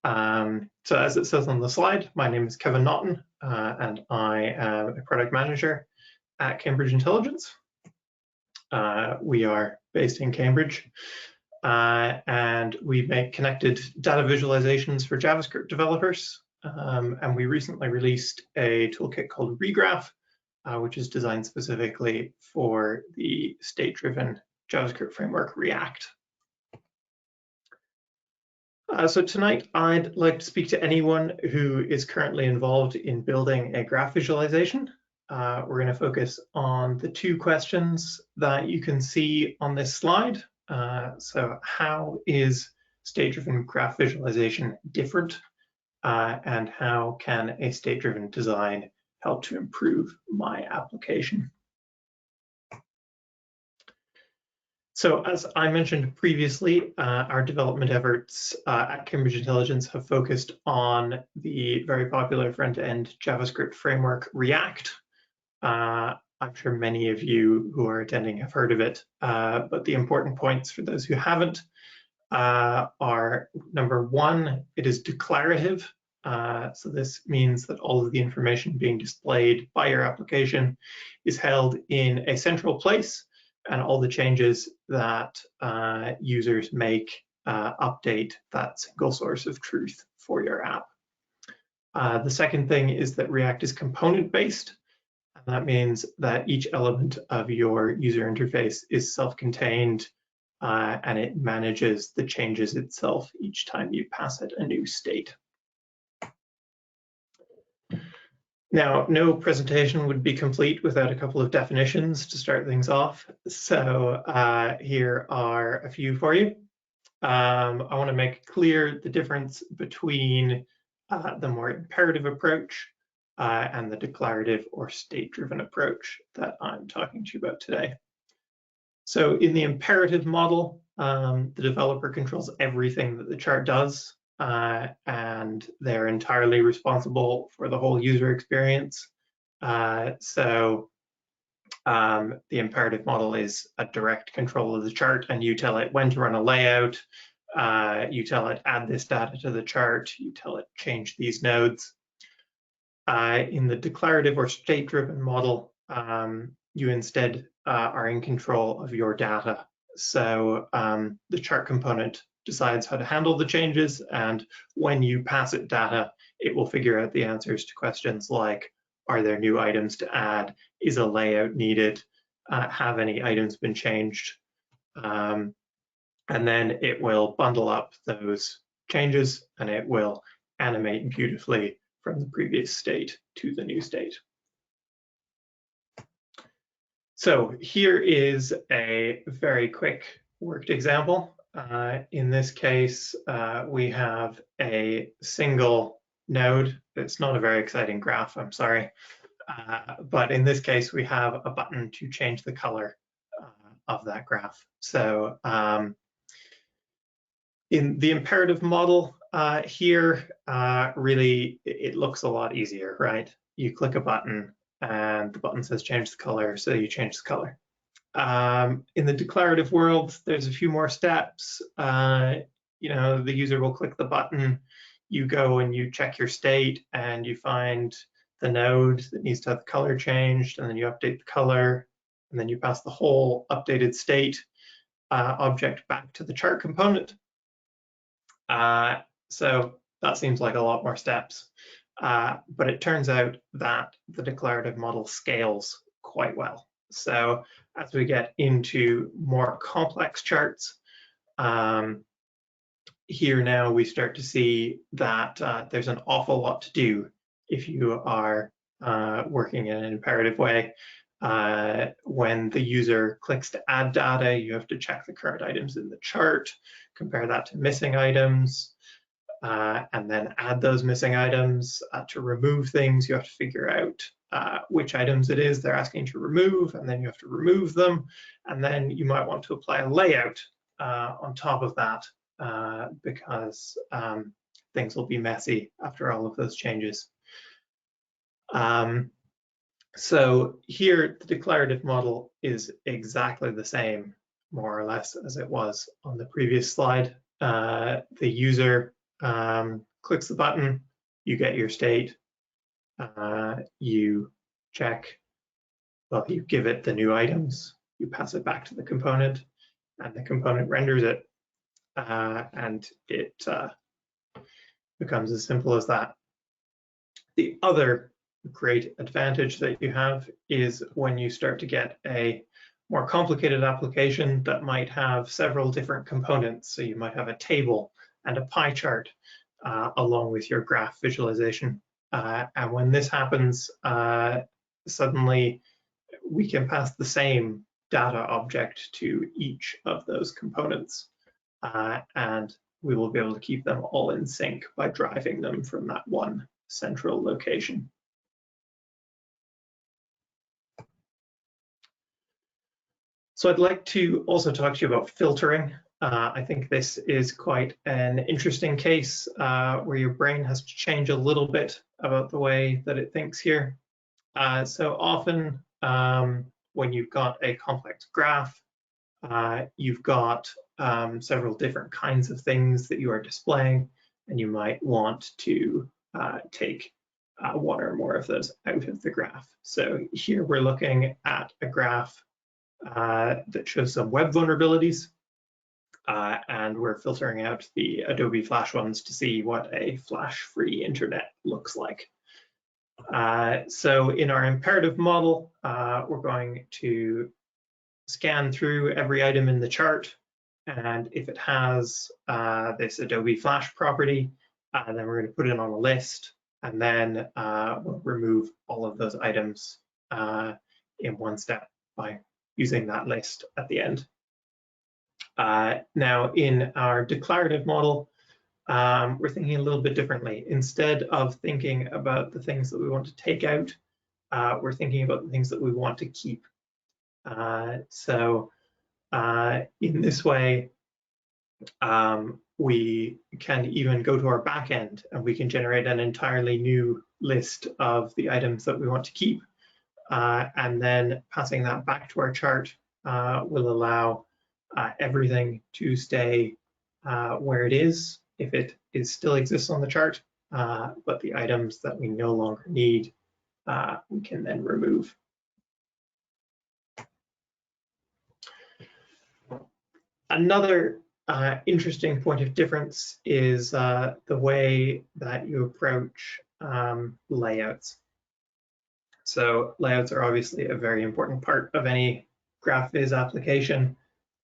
So as it says on the slide, my name is Kevin Naughten, and I am a product manager at Cambridge Intelligence. We are based in Cambridge, and we make connected data visualizations for JavaScript developers. And we recently released a toolkit called Regraph, which is designed specifically for the state-driven JavaScript framework React. So tonight, I'd like to speak to anyone who is currently involved in building a graph visualization. We're going to focus on the two questions that you can see on this slide. So how is state-driven graph visualization different? And how can a state-driven design help to improve my application? So as I mentioned previously, our development efforts at Cambridge Intelligence have focused on the very popular front-end JavaScript framework React. I'm sure many of you who are attending have heard of it, but the important points for those who haven't are, number one, it is declarative. So this means that all of the information being displayed by your application is held in a central place, and all the changes that users make update that single source of truth for your app. The second thing is that React is component-based, and that means that each element of your user interface is self-contained, and it manages the changes itself each time you pass it a new state. Now, no presentation would be complete without a couple of definitions to start things off. So here are a few for you. I want to make clear the difference between the more imperative approach and the declarative or state-driven approach that I'm talking to you about today. So in the imperative model, the developer controls everything that the chart does. And they're entirely responsible for the whole user experience. So the imperative model is a direct control of the chart, and you tell it when to run a layout, you tell it add this data to the chart, you tell it change these nodes. In the declarative or state-driven model, you instead are in control of your data. So the chart component decides how to handle the changes, and when you pass it data, it will figure out the answers to questions like, are there new items to add? Is a layout needed? Have any items been changed? And then it will bundle up those changes and it will animate beautifully from the previous state to the new state. So here is a very quick worked example. In this case, we have a single node. It's not a very exciting graph, I'm sorry. But in this case, we have a button to change the color of that graph. So in the imperative model here, really, it looks a lot easier, right? You click a button and the button says change the color, so you change the color. In the declarative world, there's a few more steps. The user will click the button, you go and you check your state and you find the node that needs to have the color changed, and then you update the color, and then you pass the whole updated state object back to the chart component. So that seems like a lot more steps, but it turns out that the declarative model scales quite well. So as we get into more complex charts, here now we start to see that there's an awful lot to do if you are working in an imperative way. When the user clicks to add data, you have to check the current items in the chart, compare that to missing items, and then add those missing items. To remove things, you have to figure out which items it is they're asking to remove, and then you have to remove them. And then you might want to apply a layout on top of that because things will be messy after all of those changes. So here, the declarative model is exactly the same, more or less, as it was on the previous slide. The user clicks the button, you get your state, you check, well, you give it the new items, you pass it back to the component, and the component renders it, and it becomes as simple as that. The other great advantage that you have is when you start to get a more complicated application that might have several different components. So you might have a table and a pie chart along with your graph visualization. And when this happens, suddenly we can pass the same data object to each of those components. And we will be able to keep them all in sync by driving them from that one central location. So I'd like to also talk to you about filtering. I think this is quite an interesting case where your brain has to change a little bit about the way that it thinks here. So often when you've got a complex graph, you've got several different kinds of things that you are displaying, and you might want to take one or more of those out of the graph. So here we're looking at a graph that shows some web vulnerabilities, and we're filtering out the Adobe Flash ones to see what a Flash-free internet looks like. So in our imperative model, we're going to scan through every item in the chart, and if it has this Adobe Flash property, then we're going to put it on a list, and then we'll remove all of those items in one step by using that list at the end. Now, in our declarative model, we're thinking a little bit differently. Instead of thinking about the things that we want to take out, we're thinking about the things that we want to keep. So in this way, we can even go to our back end and we can generate an entirely new list of the items that we want to keep. And then passing that back to our chart will allow everything to stay where it is if it still exists on the chart, but the items that we no longer need, we can then remove. Another interesting point of difference is the way that you approach layouts. So layouts are obviously a very important part of any GraphViz application.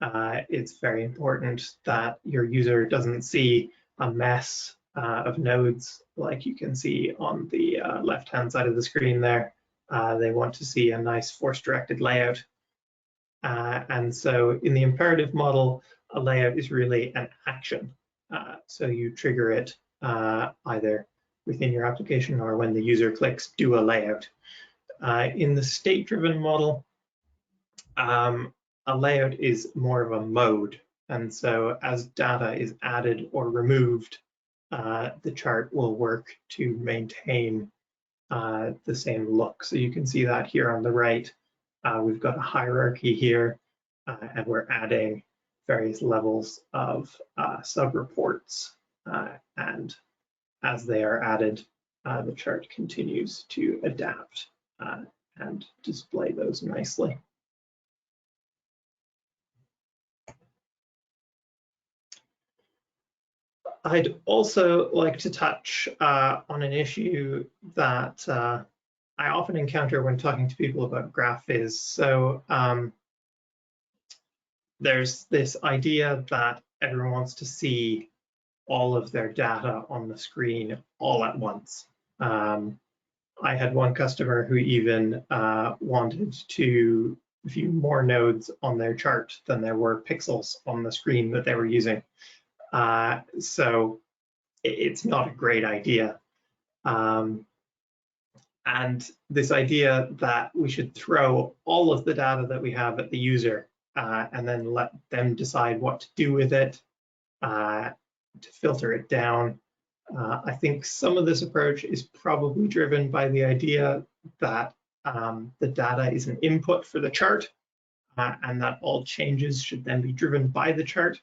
It's very important that your user doesn't see a mess of nodes like you can see on the left-hand side of the screen there. They want to see a nice force-directed layout. And so in the imperative model, a layout is really an action. So you trigger it either within your application or when the user clicks do a layout. In the state-driven model, a layout is more of a mode. And so as data is added or removed, the chart will work to maintain the same look. So you can see that here on the right. We've got a hierarchy here, and we're adding various levels of sub-reports. And as they are added, the chart continues to adapt and display those nicely. I'd also like to touch on an issue that I often encounter when talking to people about GraphViz. So there's this idea that everyone wants to see all of their data on the screen all at once. I had one customer who even wanted to view more nodes on their chart than there were pixels on the screen that they were using. So it's not a great idea. And this idea that we should throw all of the data that we have at the user and then let them decide what to do with it, to filter it down. I think some of this approach is probably driven by the idea that the data is an input for the chart and that all changes should then be driven by the chart.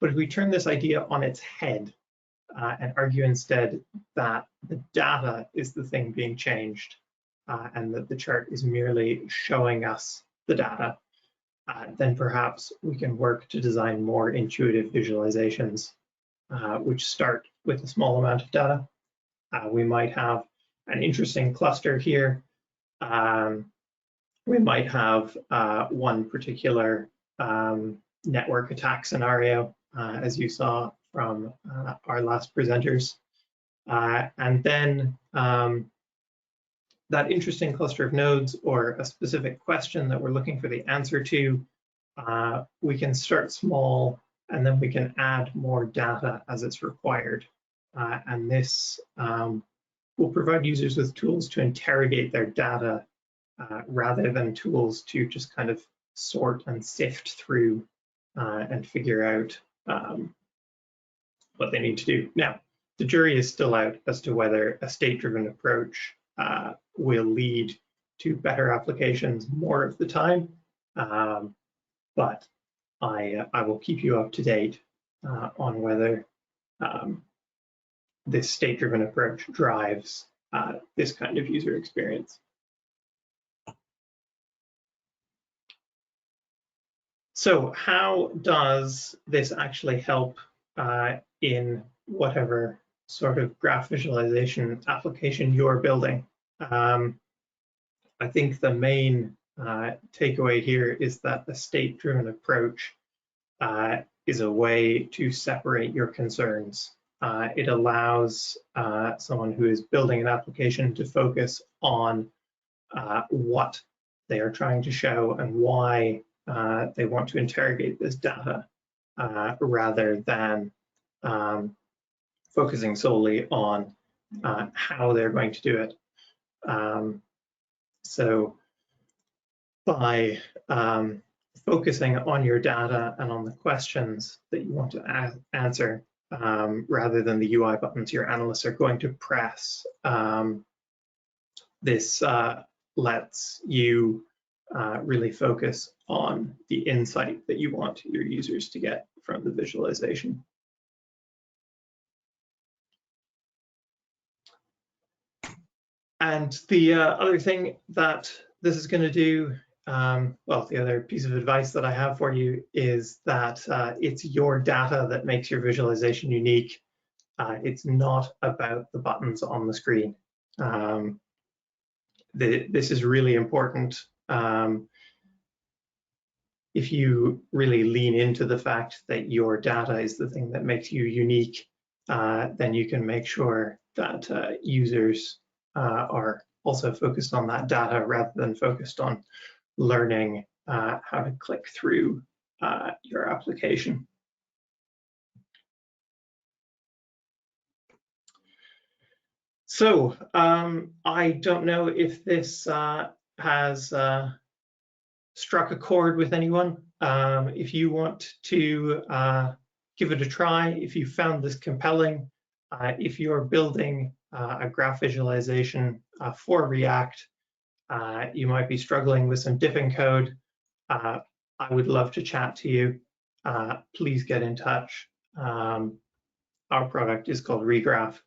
But if we turn this idea on its head and argue instead that the data is the thing being changed and that the chart is merely showing us the data, then perhaps we can work to design more intuitive visualizations which start with a small amount of data. We might have an interesting cluster here. We might have one particular network attack scenario, as you saw from our last presenters. And then that interesting cluster of nodes or a specific question that we're looking for the answer to, we can start small and then we can add more data as it's required. And this will provide users with tools to interrogate their data rather than tools to just kind of sort and sift through and figure out what they need to do. Now, the jury is still out as to whether a state-driven approach will lead to better applications more of the time, but I will keep you up to date on whether this state-driven approach drives this kind of user experience. So how does this actually help in whatever sort of graph visualization application you're building? I think the main takeaway here is that the state-driven approach is a way to separate your concerns. It allows someone who is building an application to focus on what they are trying to show and why they want to interrogate this data rather than focusing solely on how they're going to do it. So by focusing on your data and on the questions that you want to answer, rather than the UI buttons your analysts are going to press, this lets you really focus on the insight that you want your users to get from the visualization. And the other thing that this is going to do well, the other piece of advice that I have for you is that it's your data that makes your visualization unique. It's not about the buttons on the screen. This is really important. If you really lean into the fact that your data is the thing that makes you unique, then you can make sure that users are also focused on that data rather than focused on learning how to click through your application. So I don't know if this has struck a chord with anyone. If you want to give it a try, if you found this compelling, if you're building a graph visualization for React, you might be struggling with some diffing code, I would love to chat to you. Please get in touch. Our product is called Regraph.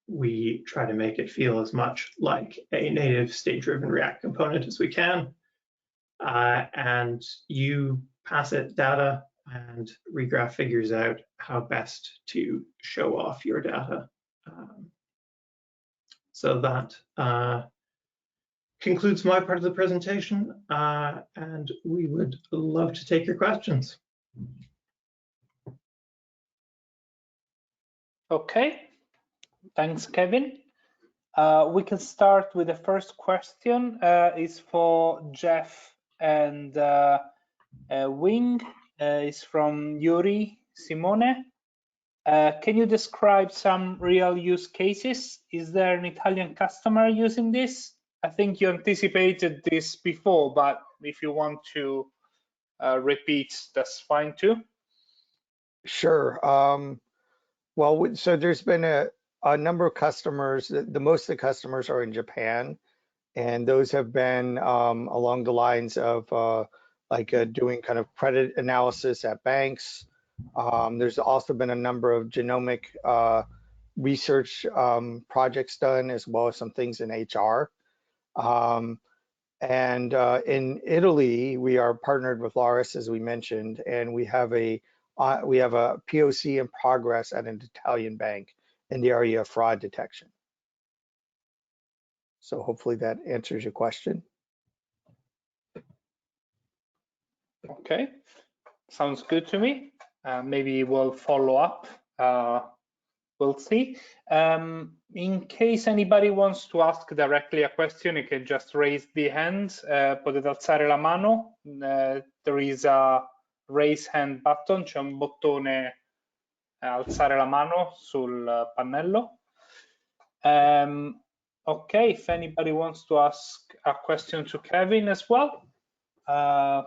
We try to make it feel as much like a native state-driven React component as we can. And you pass it data, and Regraph figures out how best to show off your data. So that concludes my part of the presentation, and we would love to take your questions. Okay, thanks, Kevin. We can start with the first question. It's for Jeff and Wing. It's from Yuri Simone. Can you describe some real use cases? Is there an Italian customer using this? I think you anticipated this before, but if you want to repeat, that's fine too. Sure. Well, so there's been a number of customers. Most of the customers are in Japan, and those have been along the lines of doing kind of credit analysis at banks. There's also been a number of genomic research projects done, as well as some things in HR. And in Italy, we are partnered with Laris, as we mentioned, and we have a POC in progress at an Italian bank in the area of fraud detection. So hopefully that answers your question. Okay, sounds good to me. Maybe we'll follow up. We'll see. In case anybody wants to ask directly a question, you can just raise the hand. Potete alzare la mano. There is a raise hand button. C'è un bottone alzare la mano sul pannello. Okay, if anybody wants to ask a question to Kevin as well, I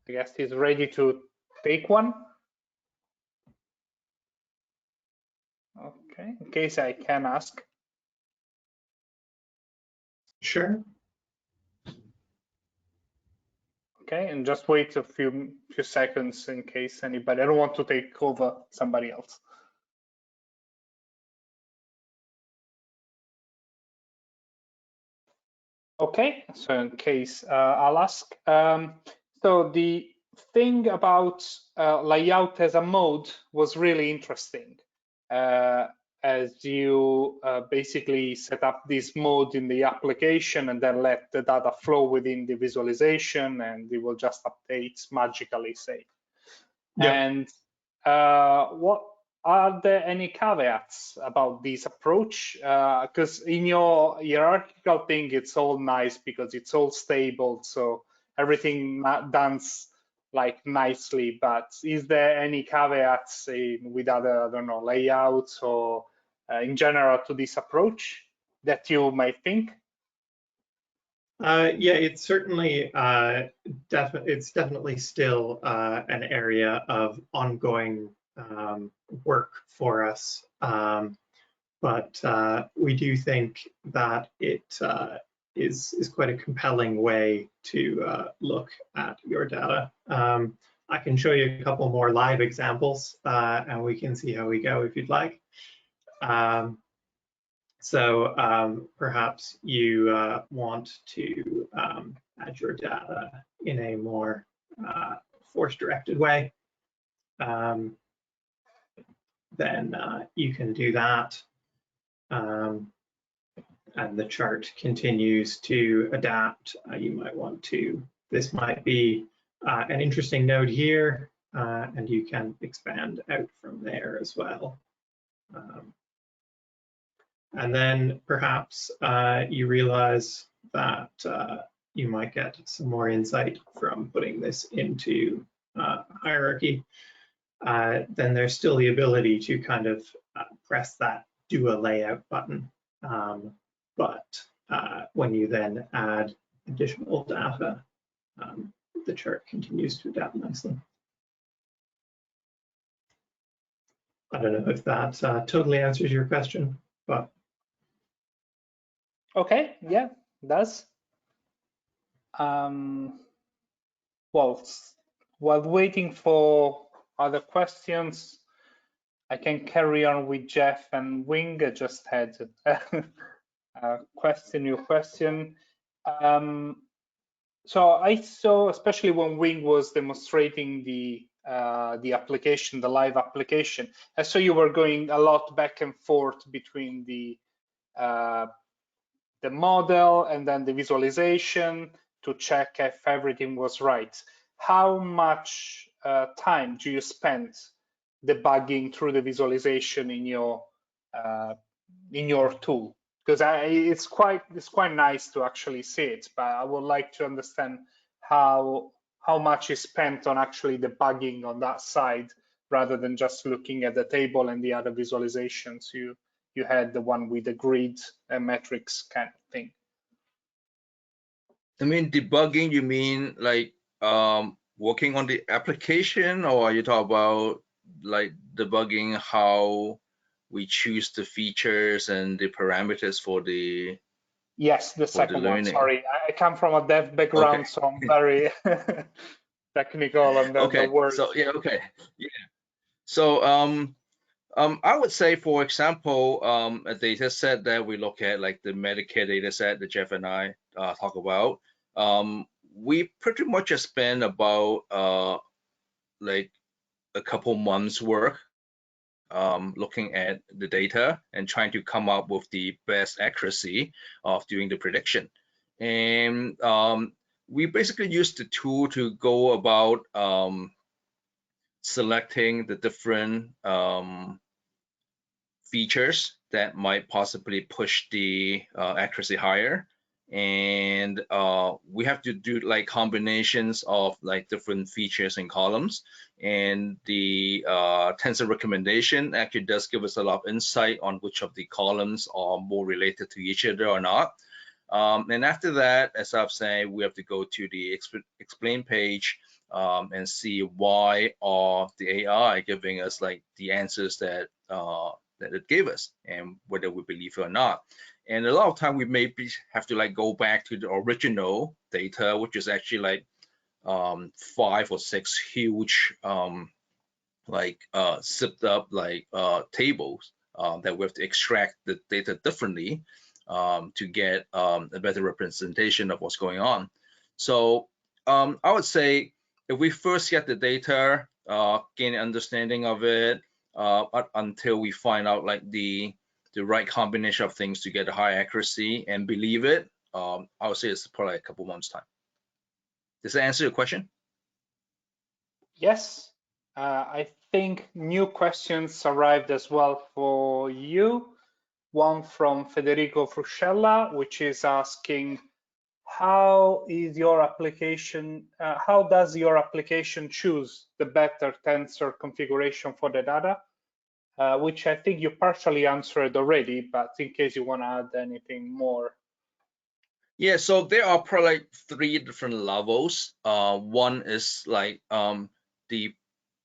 guess he's ready to take one. Okay, in case I can ask. Sure. Okay, and just wait a few seconds in case anybody. I don't want to take over somebody else. Okay, so in case I'll ask. So the thing about layout as a mode was really interesting. As you basically set up this mode in the application and then let the data flow within the visualization, and it will just update magically, say. Yeah. And what are there any caveats about this approach? Because in your hierarchical thing, it's all nice because it's all stable, so everything done like nicely. But is there any caveats with other, I don't know, layouts or in general to this approach that you might think? Yeah, it's certainly it's definitely still an area of ongoing work for us, but we do think that it is quite a compelling way to look at your data. I can show you a couple more live examples, and we can see how we go if you'd like. So perhaps you want to add your data in a more force-directed way, then you can do that. And the chart continues to adapt. You might want to, this might be an interesting node here, and you can expand out from there as well. And then perhaps you realize that you might get some more insight from putting this into hierarchy. Then there's still the ability to kind of press that do a layout button. But when you then add additional data, the chart continues to adapt nicely. I don't know if that totally answers your question, but. Okay, yeah, it does. Well, while waiting for other questions, I can carry on with Jeff and Wing. I just had a new question. So I saw, especially when Wing was demonstrating the application, the live application, I saw you were going a lot back and forth between the model and then the visualization to check if everything was right. How much time do you spend debugging through the visualization in your tool? Because it's quite nice to actually see it, but I would like to understand how much is spent on actually debugging on that side rather than just looking at the table and the other visualizations you had, the one with the grid and metrics kind of thing. I mean, debugging, you mean like working on the application, or are you talking about like debugging how we choose the features and the parameters for the? Yes, the second one. Sorry, I come from a dev background, okay. So I'm very technical on the words. So yeah, okay, yeah. So I would say, for example, a data set that we look at, like the Medicare data set that Jeff and I talk about, we pretty much just spend about like a couple months work looking at the data and trying to come up with the best accuracy of doing the prediction. And we basically use the tool to go about selecting the different features that might possibly push the accuracy higher. And we have to do like combinations of like different features and columns. And the Tensor recommendation actually does give us a lot of insight on which of the columns are more related to each other or not. And after that, as I've said, we have to go to the explain page and see why are the AI giving us like the answers that it gave us, and whether we believe it or not. And a lot of time we maybe have to like go back to the original data, which is actually like 5 or 6 huge like zipped up like tables that we have to extract the data differently to get a better representation of what's going on. So I would say if we first get the data, gain an understanding of it, until we find out like the right combination of things to get a high accuracy and believe it, I would say it's probably a couple months time. Does that answer your question? Yes, I think new questions arrived as well for you. One from Federico Fruscella, which is asking, how is your application, how does your application choose the better tensor configuration for the data? Which I think you partially answered already, but in case you want to add anything more. Yeah, so there are probably like 3 different levels. One is like the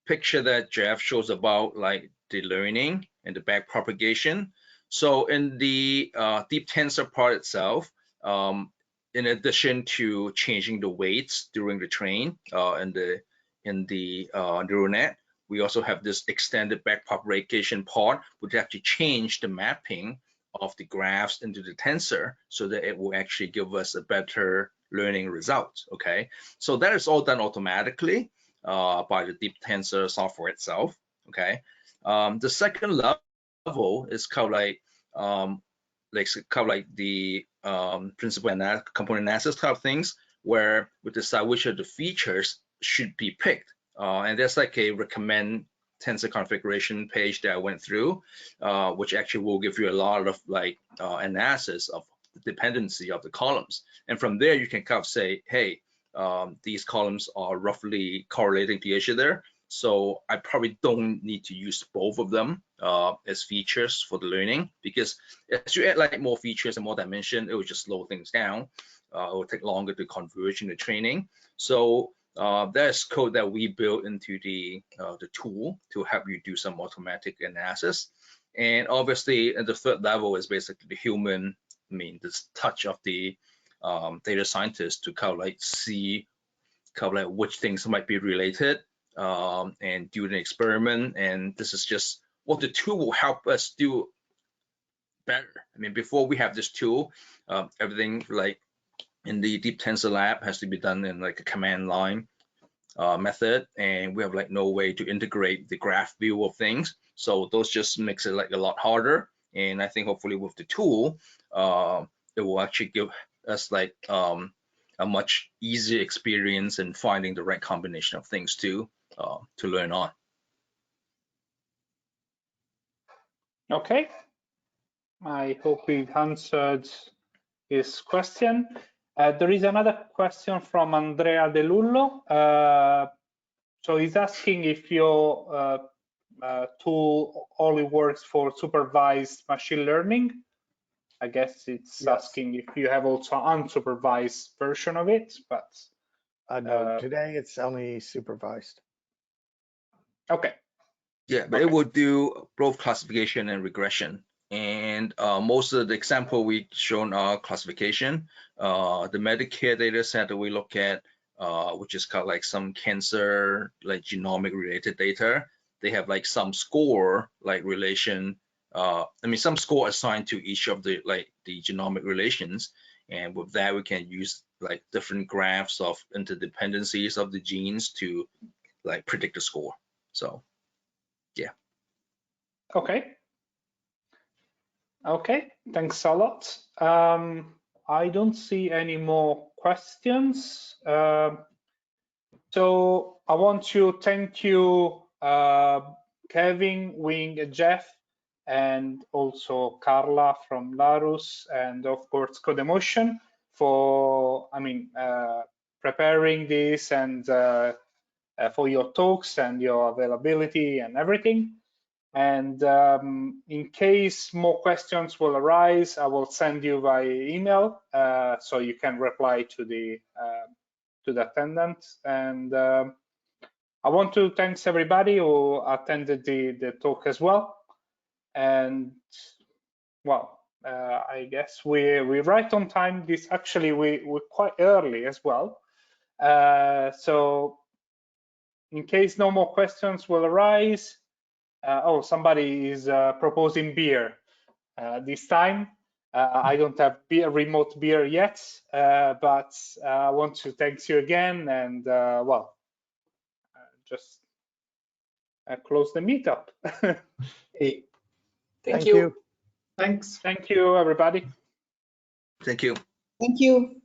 picture that Jeff shows about like the learning and the back propagation. So in the deep tensor part itself, in addition to changing the weights during the train in the neural net, we also have this extended back propagation part, which actually change the mapping of the graphs into the tensor so that it will actually give us a better learning results. Okay, so that is all done automatically by the deep tensor software itself. Okay, the second level is kind of like the principal component analysis type of things, where we decide which of the features should be picked. And there's like a recommend tensor configuration page that I went through, which actually will give you a lot of like analysis of the dependency of the columns. And from there, you can kind of say, hey, these columns are roughly correlating to each other. So I probably don't need to use both of them as features for the learning, because as you add like more features and more dimension, it will just slow things down. It will take longer to converge into training. So there's code that we built into the tool to help you do some automatic analysis. And obviously, at the third level is basically the human, this touch of the data scientist to kind of like see kind of like which things might be related and do an experiment. And this is just what the tool will help us do better. I mean, before we have this tool, everything like in the deep tensor lab has to be done in like a command line method, and we have like no way to integrate the graph view of things. So those just makes it like a lot harder. And I think hopefully with the tool, it will actually give us like a much easier experience in finding the right combination of things to learn on. Okay, I hope we've answered his question. There is another question from Andrea De Lullo. So he's asking if your tool only works for supervised machine learning. I guess it's asking if you have also unsupervised version of it, but no, today it's only supervised. Okay. Yeah, but it will do both classification and regression. And most of the example we shown are classification. The Medicare data set that we look at, which is kind of like some cancer, like genomic related data, they have like some score, like relation. Some score assigned to each of the like the genomic relations. And with that, we can use like different graphs of interdependencies of the genes to like predict the score. So, yeah. Okay. Okay, thanks a lot. I don't see any more questions. So I want to thank you, Kevin, Wing, Jeff, and also Carla from Larus, and of course Codemotion for, preparing this and for your talks and your availability and everything. And in case more questions will arise, I will send you via email so you can reply to the attendant. And I want to thank everybody who attended the talk as well. And well, I guess we're right on time. This actually we're quite early as well. So in case no more questions will arise. Somebody is proposing beer this time. I don't have remote beer yet, but I want to thank you again and just close the meetup. Hey, Thank you. Thanks. Thank you, everybody. Thank you. Thank you.